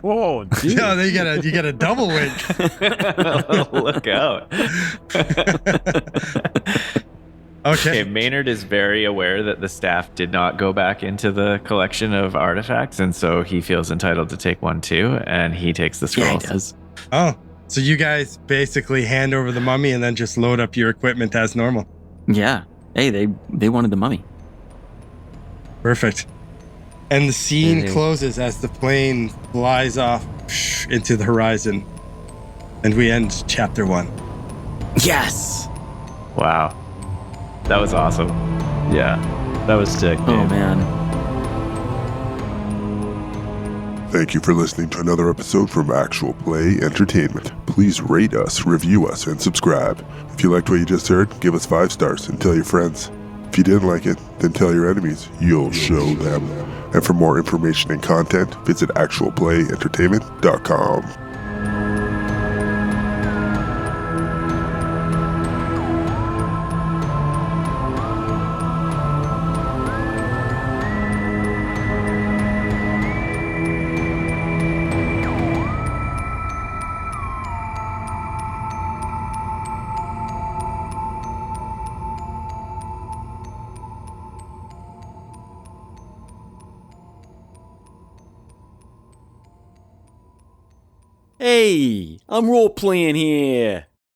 Whoa, dude. No, you get a double wink. Look out. Okay, Maynard is very aware that the staff did not go back into the collection of artifacts, and so he feels entitled to take one too, and he takes the Yeah, he scrolls. does. Oh, so you guys basically hand over the mummy and then just load up your equipment as normal. Yeah. Hey, they wanted the mummy. Perfect. And the scene Hey. closes as the plane flies off into the horizon. And we end chapter 1. Yes. Wow. That was awesome. Yeah, that was sick. Oh Dude. man. Thank you for listening to another episode from Actual Play Entertainment. Please rate us, review us, and subscribe. If you liked what you just heard, give us 5 stars and tell your friends. If you didn't like it, then tell your enemies. You'll show them. And for more information and content, visit actualplayentertainment.com. Hey, I'm role playing here.